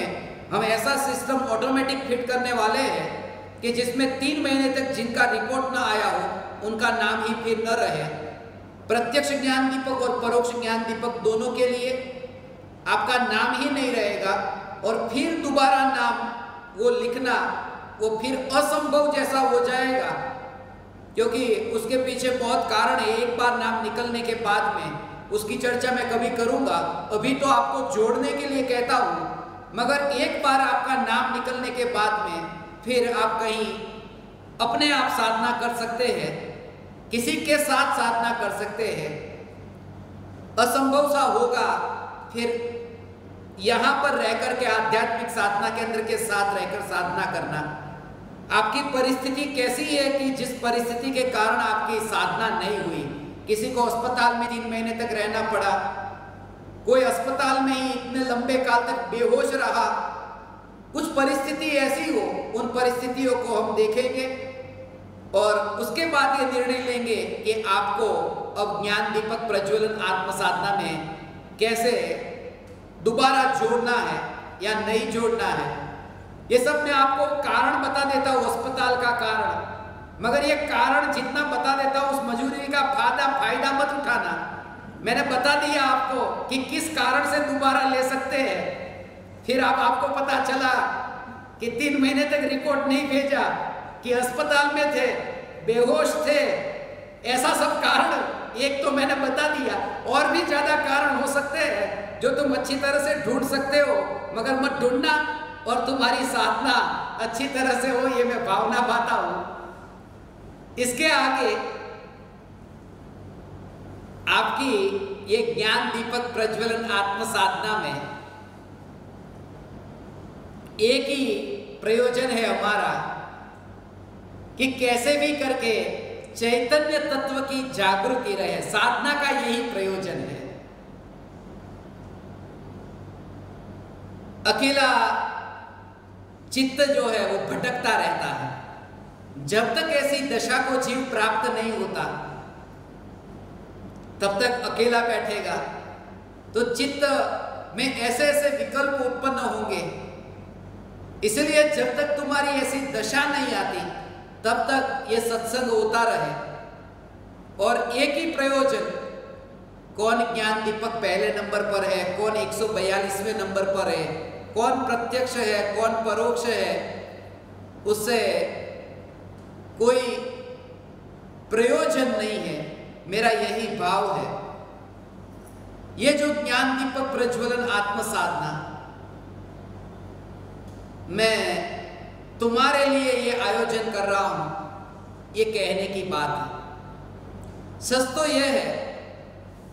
हम ऐसा सिस्टम ऑटोमेटिक फिट करने वाले हैं कि जिसमें 3 महीने तक जिनका रिपोर्ट ना आया हो उनका नाम ही फिर न रहे। प्रत्यक्ष ज्ञान दीपक और परोक्ष ज्ञान दीपक दोनों के लिए आपका नाम ही नहीं रहेगा, और फिर दोबारा नाम वो लिखना वो फिर असंभव जैसा हो जाएगा, क्योंकि उसके पीछे बहुत कारण है। एक बार नाम निकलने के बाद में उसकी चर्चा मैं कभी करूंगा, अभी तो आपको जोड़ने के लिए कहता हूं। मगर एक बार आपका नाम निकलने के बाद में फिर आप कहीं अपने आप साधना कर सकते हैं, किसी के साथ साधना कर सकते हैं। असंभव सा होगा फिर यहां पर रहकर के आध्यात्मिक साधना केंद्र के साथ रहकर साधना करना। आपकी परिस्थिति कैसी है कि जिस परिस्थिति के कारण आपकी साधना नहीं हुई। किसी को अस्पताल में 3 महीने तक रहना पड़ा, कोई अस्पताल में ही इतने लंबे काल तक बेहोश रहा। कुछ परिस्थिति ऐसी हो, उन परिस्थितियों को हम देखेंगे और उसके बाद ये निर्णय लेंगे कि आपको अब ज्ञान दीपक प्रज्वलन आत्म साधना में कैसे दोबारा जोड़ना है या नहीं जोड़ना है। ये सब मैं आपको कारण बता देता हूँ, अस्पताल का कारण, मगर ये कारण जितना बता देता हूँ उस मजूरी का फायदा मत उठाना। मैंने बता दिया आपको कि किस कारण से दोबारा ले सकते हैं। फिर अब आपको पता चला कि 3 महीने तक रिपोर्ट नहीं भेजा, कि अस्पताल में थे, बेहोश थे, ऐसा सब कारण एक तो मैंने बता दिया। और भी ज्यादा कारण हो सकते हैं जो तुम अच्छी तरह से ढूंढ सकते हो, मगर मत ढूंढना और तुम्हारी साधना अच्छी तरह से हो, ये मैं भावना पाता हूं। इसके आगे आपकी ये ज्ञान दीपक प्रज्वलन आत्म साधना में एक ही प्रयोजन है हमारा कि कैसे भी करके चैतन्य तत्व की जागृति रहे। साधना का यही प्रयोजन है। अकेला चित्त जो है वो भटकता रहता है। जब तक ऐसी दशा को जीव प्राप्त नहीं होता तब तक अकेला बैठेगा, तो चित्त में ऐसे ऐसे विकल्प उत्पन्न होंगे। इसलिए जब तक तुम्हारी ऐसी दशा नहीं आती तब तक ये सत्संग होता रहे। और एक ही प्रयोजन, कौन ज्ञान दीपक पहले नंबर पर है, कौन 142वें नंबर पर है, कौन प्रत्यक्ष है, कौन परोक्ष है, उससे कोई प्रयोजन नहीं है। मेरा यही भाव है। ये जो ज्ञान दीपक प्रज्वलन आत्म साधना मैं तुम्हारे लिए ये आयोजन कर रहा हूं, ये कहने की बात है। सच तो यह है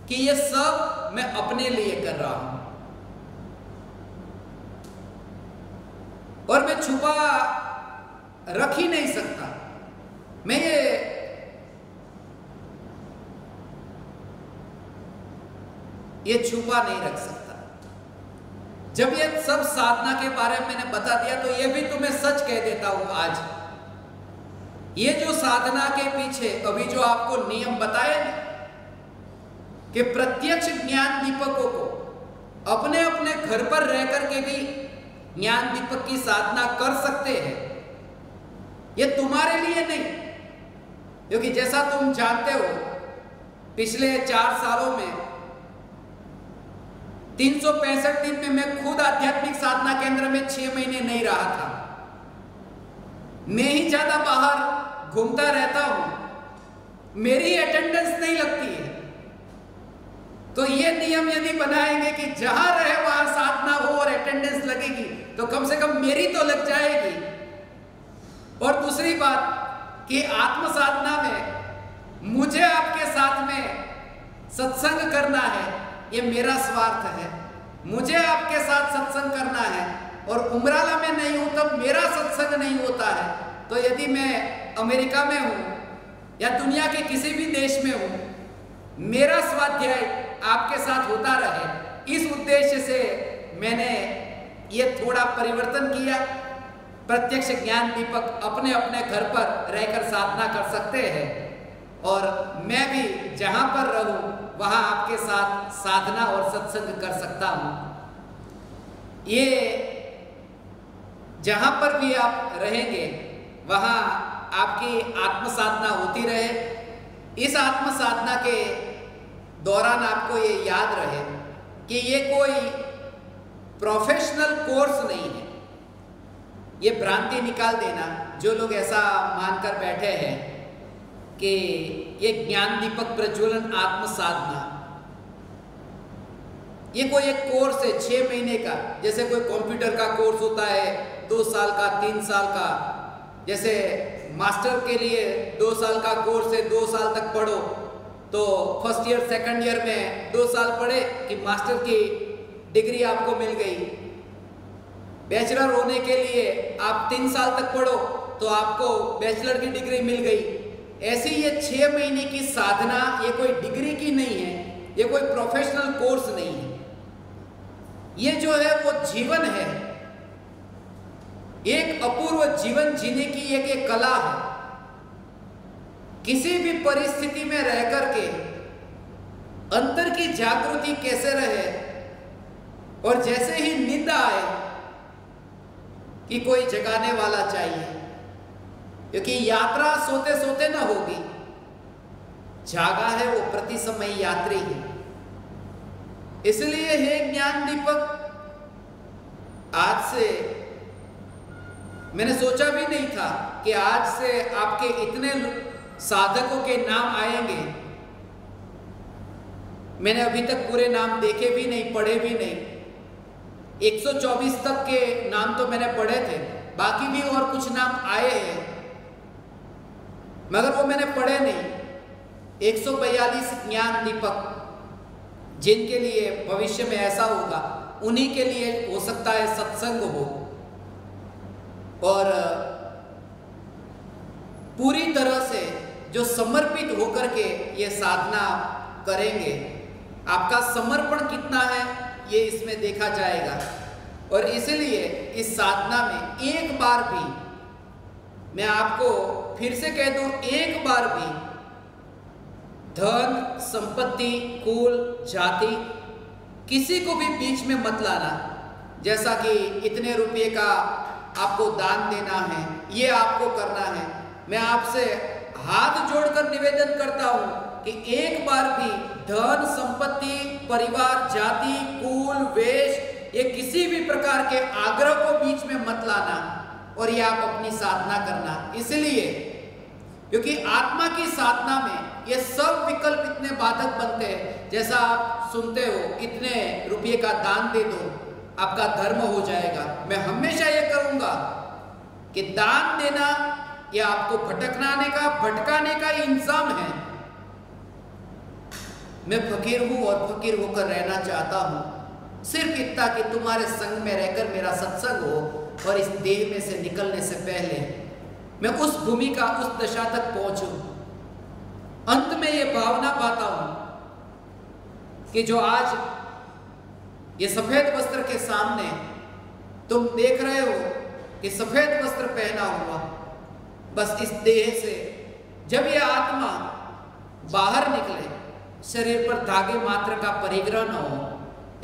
कि ये सब मैं अपने लिए कर रहा हूं और मैं छुपा रख ही नहीं सकता। मैं ये छुपा नहीं रख सकता। जब ये सब साधना के बारे में मैंने बता दिया तो ये भी तुम्हें सच कह देता हूं आज। ये जो साधना के पीछे अभी जो आपको नियम बताए ना कि प्रत्यक्ष ज्ञान दीपकों को अपने अपने घर पर रह करके भी ज्ञान दीपक की साधना कर सकते हैं, ये तुम्हारे लिए नहीं। क्योंकि जैसा तुम जानते हो पिछले 4 सालों में 365 दिन में मैं खुद आध्यात्मिक साधना केंद्र में 6 महीने नहीं रहा था। मैं ही ज्यादा बाहर घूमता रहता हूं, मेरी अटेंडेंस नहीं लगती है। तो ये नियम यदि बनाएंगे कि जहां रहे वहां साधना हो और अटेंडेंस लगेगी, तो कम से कम मेरी तो लग जाएगी। और दूसरी बात कि आत्म साधना में मुझे आपके साथ में सत्संग करना है, ये मेरा स्वार्थ है। मुझे आपके साथ सत्संग करना है और उमराला में नहीं हूं तब मेरा सत्संग नहीं होता है। तो यदि मैं अमेरिका में हूं या दुनिया के किसी भी देश में हूं, मेरा स्वाध्याय आपके साथ होता रहे, इस उद्देश्य से मैंने ये थोड़ा परिवर्तन किया। प्रत्यक्ष ज्ञान दीपक अपने अपने घर पर रहकर साधना कर सकते हैं और मैं भी जहां पर रहूं वहां आपके साथ साधना और सत्संग कर सकता हूं। ये जहां पर भी आप रहेंगे वहां आपकी आत्म साधना होती रहे इस आत्म साधना के दौरान आपको ये याद रहे कि ये कोई प्रोफेशनल कोर्स नहीं है। ये भ्रांति निकाल देना जो लोग ऐसा मानकर बैठे हैं कि ये ज्ञान दीपक प्रज्वलन आत्म साधना ये कोई एक कोर्स है 6 महीने का, जैसे कोई कंप्यूटर का कोर्स होता है 2 साल का 3 साल का, जैसे मास्टर के लिए 2 साल का कोर्स है, 2 साल तक पढ़ो तो फर्स्ट ईयर सेकंड ईयर में 2 साल पढ़े कि मास्टर की डिग्री आपको मिल गई। बैचलर होने के लिए आप 3 साल तक पढ़ो तो आपको बैचलर की डिग्री मिल गई। ऐसी ये 6 महीने की साधना ये कोई डिग्री की नहीं है, ये कोई प्रोफेशनल कोर्स नहीं है। ये जो है वो जीवन है, एक अपूर्व जीवन जीने की एक कला है। किसी भी परिस्थिति में रह करके अंतर की जागृति कैसे रहे, और जैसे ही नींद आए कि कोई जगाने वाला चाहिए, क्योंकि यात्रा सोते सोते ना होगी, जागा है वो प्रति समय यात्री है। इसलिए हे ज्ञान दीपक, आज से मैंने सोचा भी नहीं था कि आज से आपके इतने साधकों के नाम आएंगे। मैंने अभी तक पूरे नाम देखे भी नहीं, पढ़े भी नहीं। 124 तक के नाम तो मैंने पढ़े थे, बाकी भी और कुछ नाम आए हैं मगर वो मैंने पढ़े नहीं। 142 ज्ञान दीपक जिनके लिए भविष्य में ऐसा होगा, उन्हीं के लिए हो सकता है सत्संग हो, और पूरी तरह से जो समर्पित होकर के ये साधना करेंगे, आपका समर्पण कितना है ये इसमें देखा जाएगा। और इसलिए इस साधना में एक बार भी, मैं आपको फिर से कह दूं, एक बार भी धन, संपत्ति, कुल, जाति किसी को भी बीच में मत लाना। जैसा कि इतने रुपये का आपको दान देना है, ये आपको करना है। मैं आपसे हाथ जोड़कर निवेदन करता हूं कि एक बार भी धन, संपत्ति, परिवार, जाति, कुल, वेश, ये किसी भी प्रकार के आग्रह को बीच में मत लाना और ये आप अपनी साधना करना। इसलिए क्योंकि आत्मा की साधना में ये सब विकल्प इतने बाधक बनते हैं। जैसा आप सुनते हो, इतने रुपये का दान दे दो, आपका धर्म हो जाएगा। मैं हमेशा ये करूंगा कि दान देना ये आपको भटकाने का इंतजाम है। मैं फकीर हूं और फकीर होकर रहना चाहता हूं, सिर्फ इतना कि तुम्हारे संग में रहकर मेरा सत्संग हो और इस देह में से निकलने से पहले मैं उस भूमिका, उस दशा तक पहुंचूं। अंत में ये भावना पाता हूं कि जो आज ये सफेद वस्त्र के सामने तुम देख रहे हो कि सफेद वस्त्र पहना हुआ, बस इस देह से जब ये आत्मा बाहर निकले, शरीर पर धागे मात्र का परिग्रह न हो,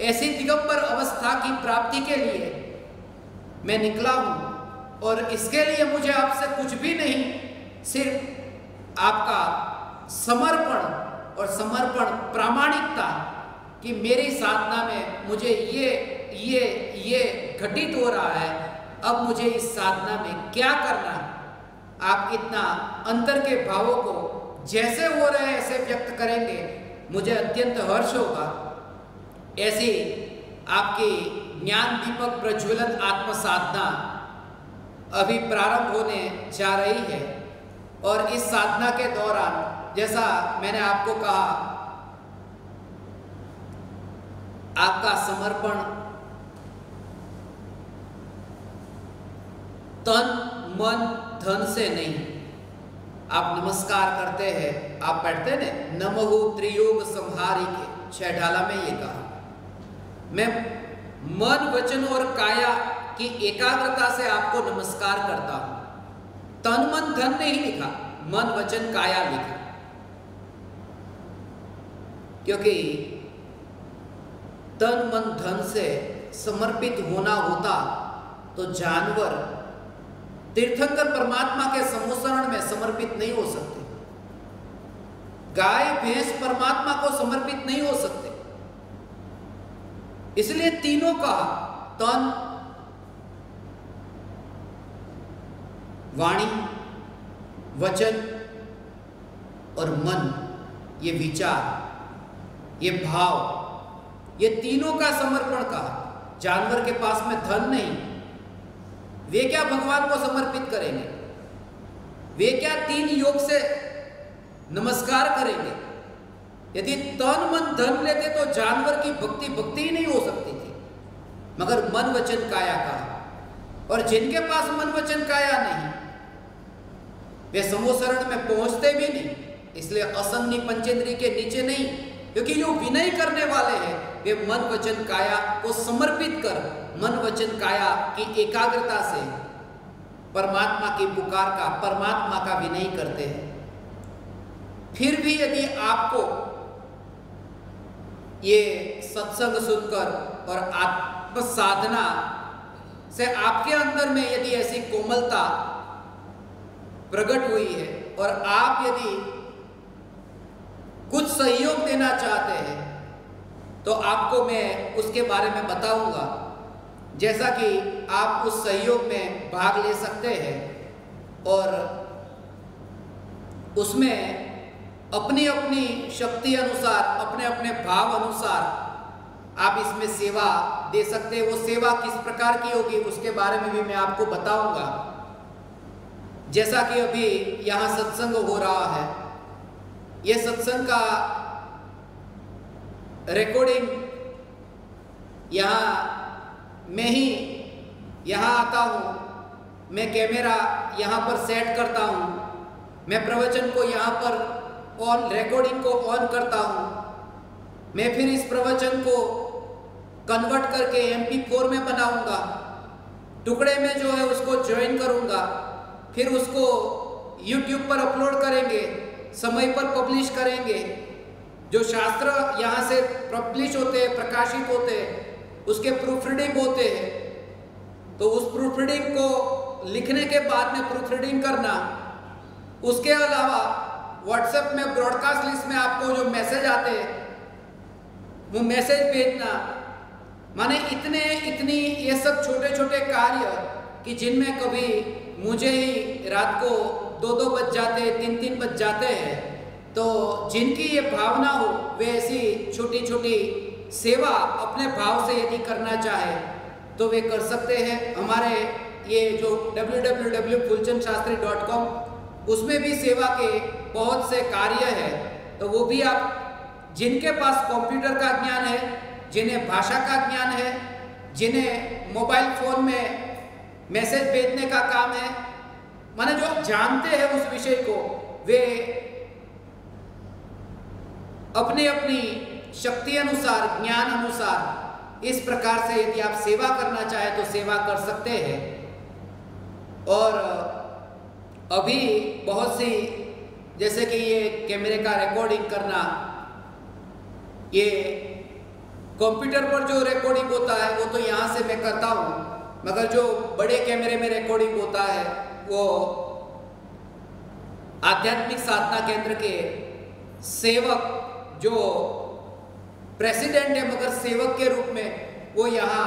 ऐसी दिगंबर अवस्था की प्राप्ति के लिए मैं निकला हूं। और इसके लिए मुझे आपसे कुछ भी नहीं, सिर्फ आपका समर्पण और समर्पण प्रामाणिकता कि मेरी साधना में मुझे ये घटित हो रहा है, अब मुझे इस साधना में क्या करना। आप इतना अंतर के भावों को जैसे हो रहे हैं ऐसे व्यक्त करेंगे, मुझे अत्यंत हर्ष होगा। ऐसी आपकी ज्ञान दीपक प्रज्वलन आत्म साधना अभी प्रारंभ होने जा रही है। और इस साधना के दौरान, जैसा मैंने आपको कहा, आपका समर्पण तन, मन, धन से नहीं। आप नमस्कार करते हैं, आप बैठते हैं ना, नमो त्रियोग संहारी के 6 ढाला में ये कहा। मैं मन, वचन और काया की एकाग्रता से आपको नमस्कार करता हूं। तन, मन, धन नहीं लिखा, मन, वचन, काया लिखा, क्योंकि तन, मन, धन से समर्पित होना होता तो जानवर तीर्थंकर परमात्मा के समुसरण में समर्पित नहीं हो सकते। गाय भैंस परमात्मा को समर्पित नहीं हो सकते। इसलिए तीनों का तन, वाणी, वचन और मन, ये विचार, ये भाव, ये तीनों का समर्पण कहा। जानवर के पास में धन नहीं, वे क्या भगवान को समर्पित करेंगे? वे क्या 3 योग से नमस्कार करेंगे? यदि तन मन धन लेते तो जानवर की भक्ति ही नहीं हो सकती थी। मगर मन वचन काया कहा, और जिनके पास मन वचन काया नहीं, वे समोसरण में पहुंचते भी नहीं। इसलिए असंगनी पंचेंद्री के नीचे नहीं, क्योंकि जो विनय करने वाले हैं वे मन वचन काया को समर्पित कर, मन वचन काया की एकाग्रता से परमात्मा की पुकार का, परमात्मा का विनय करते हैं। फिर भी यदि आपको ये सत्संग सुनकर और आत्म साधना से आपके अंदर में यदि ऐसी कोमलता प्रकट हुई है और आप यदि कुछ सहयोग देना चाहते हैं तो आपको मैं उसके बारे में बताऊंगा, जैसा कि आप उस सहयोग में भाग ले सकते हैं और उसमें अपनी अपनी शक्ति अनुसार, अपने अपने भाव अनुसार आप इसमें सेवा दे सकते हैं। वो सेवा किस प्रकार की होगी उसके बारे में भी मैं आपको बताऊंगा। जैसा कि अभी यहाँ सत्संग हो रहा है, ये सत्संग का रिकॉर्डिंग यहाँ मैं ही यहाँ आता हूँ, मैं कैमरा यहाँ पर सेट करता हूँ, मैं प्रवचन को यहाँ पर ऑन, रिकॉर्डिंग को ऑन करता हूँ, मैं फिर इस प्रवचन को कन्वर्ट करके MP4 में बनाऊंगा, टुकड़े में जो है उसको ज्वाइन करूंगा, फिर उसको YouTube पर अपलोड करेंगे, समय पर पब्लिश करेंगे। जो शास्त्र यहाँ से पब्लिश होते हैं, प्रकाशित होते हैं, उसके प्रूफ रीडिंग होते हैं, तो उस प्रूफ रीडिंग को लिखने के बाद में प्रूफ रीडिंग करना, उसके अलावा व्हाट्सएप में ब्रॉडकास्ट लिस्ट में आपको जो मैसेज आते हैं वो मैसेज भेजना, माने इतनी ये सब छोटे छोटे कार्य कि जिनमें कभी मुझे ही रात को 2-2 बज जाते हैं, 3-3 बज जाते हैं। तो जिनकी ये भावना हो वे ऐसी छोटी छोटी सेवा अपने भाव से यदि करना चाहे तो वे कर सकते हैं। हमारे ये जो www.fulchandshastri.com उसमें भी सेवा के बहुत से कार्य है, तो वो भी आप, जिनके पास कंप्यूटर का ज्ञान है, जिन्हें भाषा का ज्ञान है, जिन्हें मोबाइल फोन में मैसेज भेजने का काम है, माने जो जानते हैं उस विषय को, वे अपनी अपनी शक्ति अनुसार, ज्ञान अनुसार इस प्रकार से यदि आप सेवा करना चाहे तो सेवा कर सकते हैं। और अभी बहुत सी, जैसे कि ये कैमरे का रिकॉर्डिंग करना, ये कंप्यूटर पर जो रिकॉर्डिंग होता है वो तो यहाँ से मैं करता हूँ, मगर जो बड़े कैमरे में रिकॉर्डिंग होता है वो आध्यात्मिक साधना केंद्र के सेवक, जो प्रेसिडेंट है मगर सेवक के रूप में वो यहाँ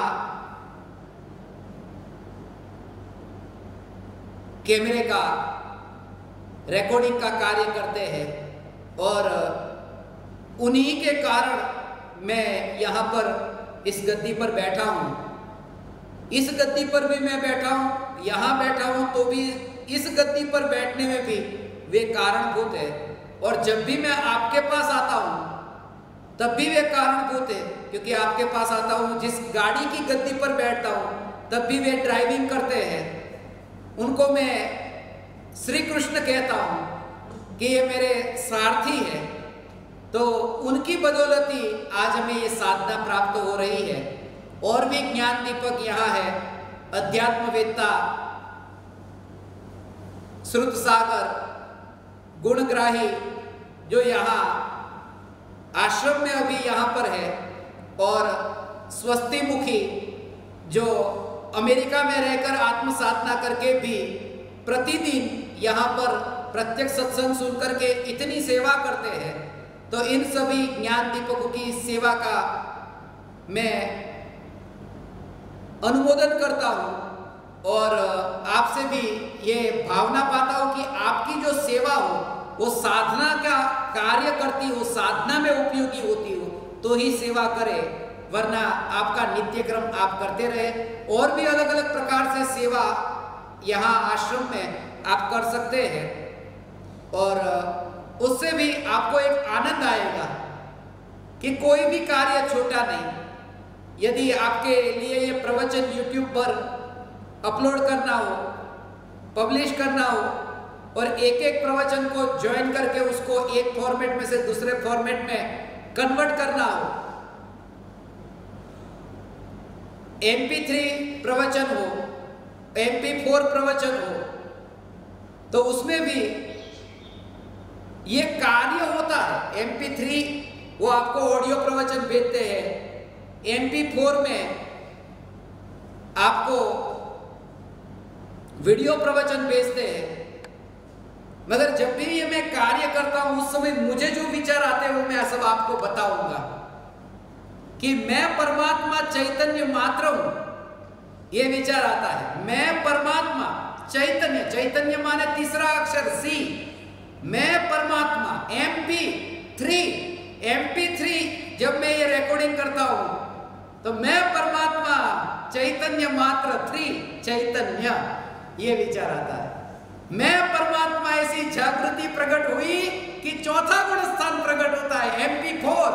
कैमरे का रिकॉर्डिंग का कार्य करते हैं, और उन्हीं के कारण मैं यहाँ पर इस गद्दी पर बैठा हूँ। इस गद्दी पर भी मैं बैठा हूँ, यहाँ बैठा हूँ, तो भी इस गद्दी पर बैठने में भी वे कारणभूत है। और जब भी मैं आपके पास आता हूँ तब भी वे कारणभूत है, क्योंकि आपके पास आता हूँ, जिस गाड़ी की गद्दी पर बैठता हूँ तब भी वे ड्राइविंग करते हैं। उनको मैं श्री कृष्ण कहता हूँ कि ये मेरे सारथी है, तो उनकी बदौलती आज हमें ये साधना प्राप्त हो रही है। और भी ज्ञान दीपक यहाँ है, अध्यात्मवेत्ता, श्रुत सागर, गुणग्राही, जो यहाँ आश्रम में अभी यहाँ पर है, और स्वस्ति मुखी, जो अमेरिका में रहकर आत्म साधना करके भी प्रतिदिन यहाँ पर प्रत्यक्ष सत्संग सुनकर के इतनी सेवा करते हैं, तो इन सभी ज्ञान दीपकों की सेवा का मैं अनुमोदन करता हूं और आपसे भी ये भावना पाता हूं कि आपकी जो सेवा हो वो साधना का कार्य करती हो, साधना में उपयोगी होती हो तो ही सेवा करे, वरना आपका नित्य क्रम आप करते रहे। और भी अलग अलग प्रकार से सेवा यहाँ आश्रम में आप कर सकते हैं और उससे भी आपको एक आनंद आएगा कि कोई भी कार्य छोटा नहीं। यदि आपके लिए ये प्रवचन YouTube पर अपलोड करना हो, पब्लिश करना हो और एक एक प्रवचन को ज्वाइन करके उसको एक फॉर्मेट में से दूसरे फॉर्मेट में कन्वर्ट करना हो, MP3 प्रवचन हो, MP4 प्रवचन हो, तो उसमें भी ये कार्य होता है। MP3 वो आपको ऑडियो प्रवचन भेजते हैं, MP4 में आपको वीडियो प्रवचन भेजते हैं। मगर जब भी ये मैं कार्य करता हूं उस समय मुझे जो विचार आते हैं वो मैं सब आपको बताऊंगा कि मैं परमात्मा चैतन्य मात्र हूं। ये विचार आता है, मैं परमात्मा चैतन्य, चैतन्य माने तीसरा अक्षर C, मैं परमात्मा। MP3 जब मैं ये रिकॉर्डिंग करता हूं तो मैं परमात्मा चैतन्य मात्र 3 चैतन्य, ये विचार आता है। मैं परमात्मा ऐसी जागृति प्रकट हुई कि चौथा गुण स्थान प्रकट होता है MP4।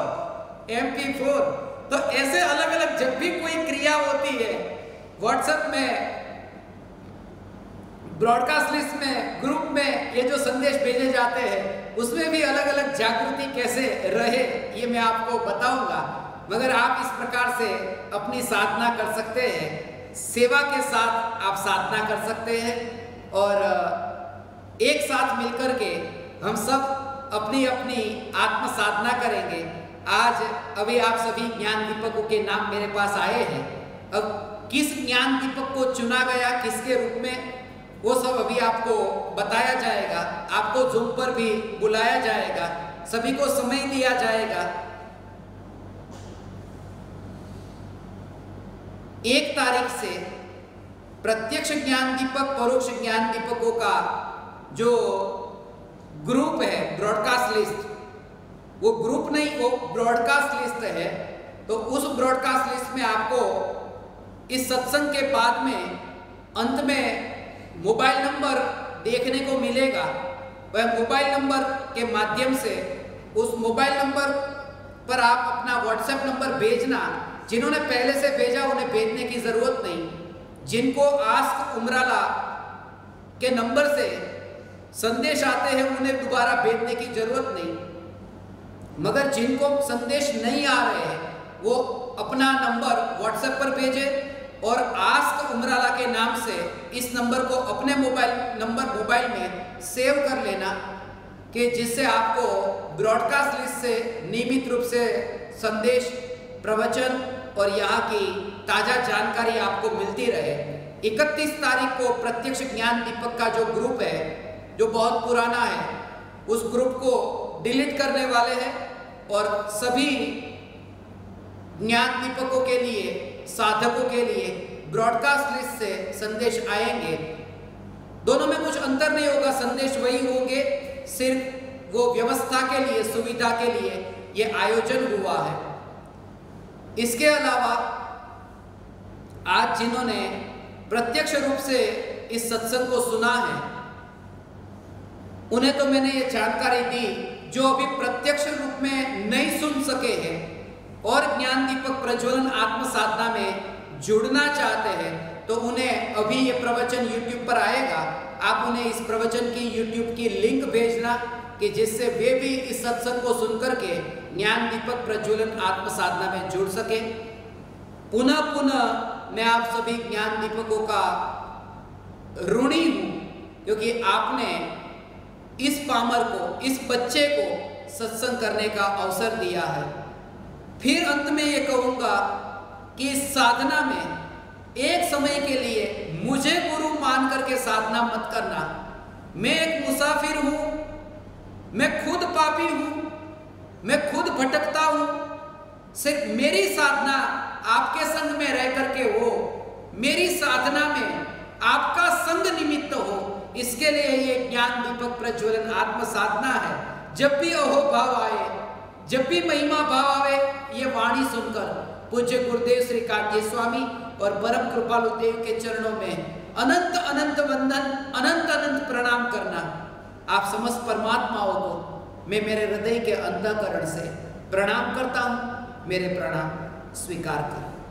तो ऐसे अलग अलग जब भी कोई क्रिया होती है, व्हाट्सएप में, ब्रॉडकास्ट लिस्ट में, ग्रुप में ये जो संदेश भेजे जाते हैं उसमें भी अलग अलग जागृति कैसे रहे ये मैं आपको बताऊंगा। मगर आप इस प्रकार से अपनी साधना कर सकते हैं, सेवा के साथ आप साधना कर सकते हैं और एक साथ मिलकर के हम सब अपनी अपनी आत्म साधना करेंगे। आज अभी आप सभी ज्ञान दीपकों के नाम मेरे पास आए हैं। अब किस ज्ञान दीपक को चुना गया, किसके रूप में, वो सब अभी आपको बताया जाएगा। आपको जूम पर भी बुलाया जाएगा, सभी को समय दिया जाएगा। 1 तारीख से प्रत्यक्ष ज्ञान दीपक, परोक्ष ज्ञान दीपकों का जो ग्रुप है, ब्रॉडकास्ट लिस्ट, वो ग्रुप नहीं, वो ब्रॉडकास्ट लिस्ट है। तो उस ब्रॉडकास्ट लिस्ट में आपको इस सत्संग के बाद में अंत में मोबाइल नंबर देखने को मिलेगा। वह मोबाइल नंबर के माध्यम से, उस मोबाइल नंबर पर आप अपना व्हाट्सएप नंबर भेजना। जिन्होंने पहले से भेजा उन्हें भेजने की जरूरत नहीं। जिनको आस्क उमराला के नंबर से संदेश आते हैं उन्हें दोबारा भेजने की जरूरत नहीं। मगर जिनको संदेश नहीं आ रहे हैं वो अपना नंबर व्हाट्सएप पर भेजे और आस्क उमराला के नाम से इस नंबर को अपने मोबाइल में सेव कर लेना, कि जिससे आपको ब्रॉडकास्ट लिस्ट से नियमित रूप से संदेश, प्रवचन और यहाँ की ताजा जानकारी आपको मिलती रहे। 31 तारीख को प्रत्यक्ष ज्ञान दीपक का जो ग्रुप है, जो बहुत पुराना है, उस ग्रुप को डिलीट करने वाले हैं और सभी ज्ञान दीपकों के लिए, साधकों के लिए ब्रॉडकास्ट लिस्ट से संदेश आएंगे। दोनों में कुछ अंतर नहीं होगा, संदेश वही होंगे, सिर्फ वो व्यवस्था के लिए, सुविधा के लिए ये आयोजन हुआ है। इसके अलावा आज जिन्होंने प्रत्यक्ष रूप से इस सत्संग को सुना है उन्हें तो मैंने ये जानकारी दी। जो अभी प्रत्यक्ष रूप में नहीं सुन सके हैं और ज्ञान दीपक प्रज्वलन आत्म साधना में जुड़ना चाहते हैं तो उन्हें अभी ये प्रवचन YouTube पर आएगा। आप उन्हें इस प्रवचन की YouTube की लिंक भेजना कि जिससे वे भी इस सत्संग को सुनकर के ज्ञान दीपक प्रज्वलन आत्म साधना में जुड़ सके। पुनः पुनः मैं आप सभी ज्ञान दीपकों का ऋणी हूं, क्योंकि आपने इस पामर को, इस बच्चे को सत्संग करने का अवसर दिया है। फिर अंत में ये कहूंगा कि इस साधना में एक समय के लिए मुझे गुरु मान करके साधना मत करना। मैं एक मुसाफिर हूं, मैं खुद पापी हूं, मैं खुद भटकता हूं। सिर्फ मेरी साधना आपके संग में रह करके हो, मेरी साधना में आपका संग निमित्त हो, इसके लिए ये ज्ञान दीपक प्रज्वलन आत्म साधना है। जब भी अहो भाव आए, जब भी महिमा भाव आवे, ये वाणी सुनकर पूज्य गुरुदेव श्री कांजी स्वामी और परम कृपालु देव के चरणों में अनंत अनंत वंदन, अनंत अनंत प्रणाम करना। आप समस्त परमात्माओं को मैं मेरे हृदय के अंतःकरण से प्रणाम करता हूं। मेरे प्रणाम स्वीकार करें।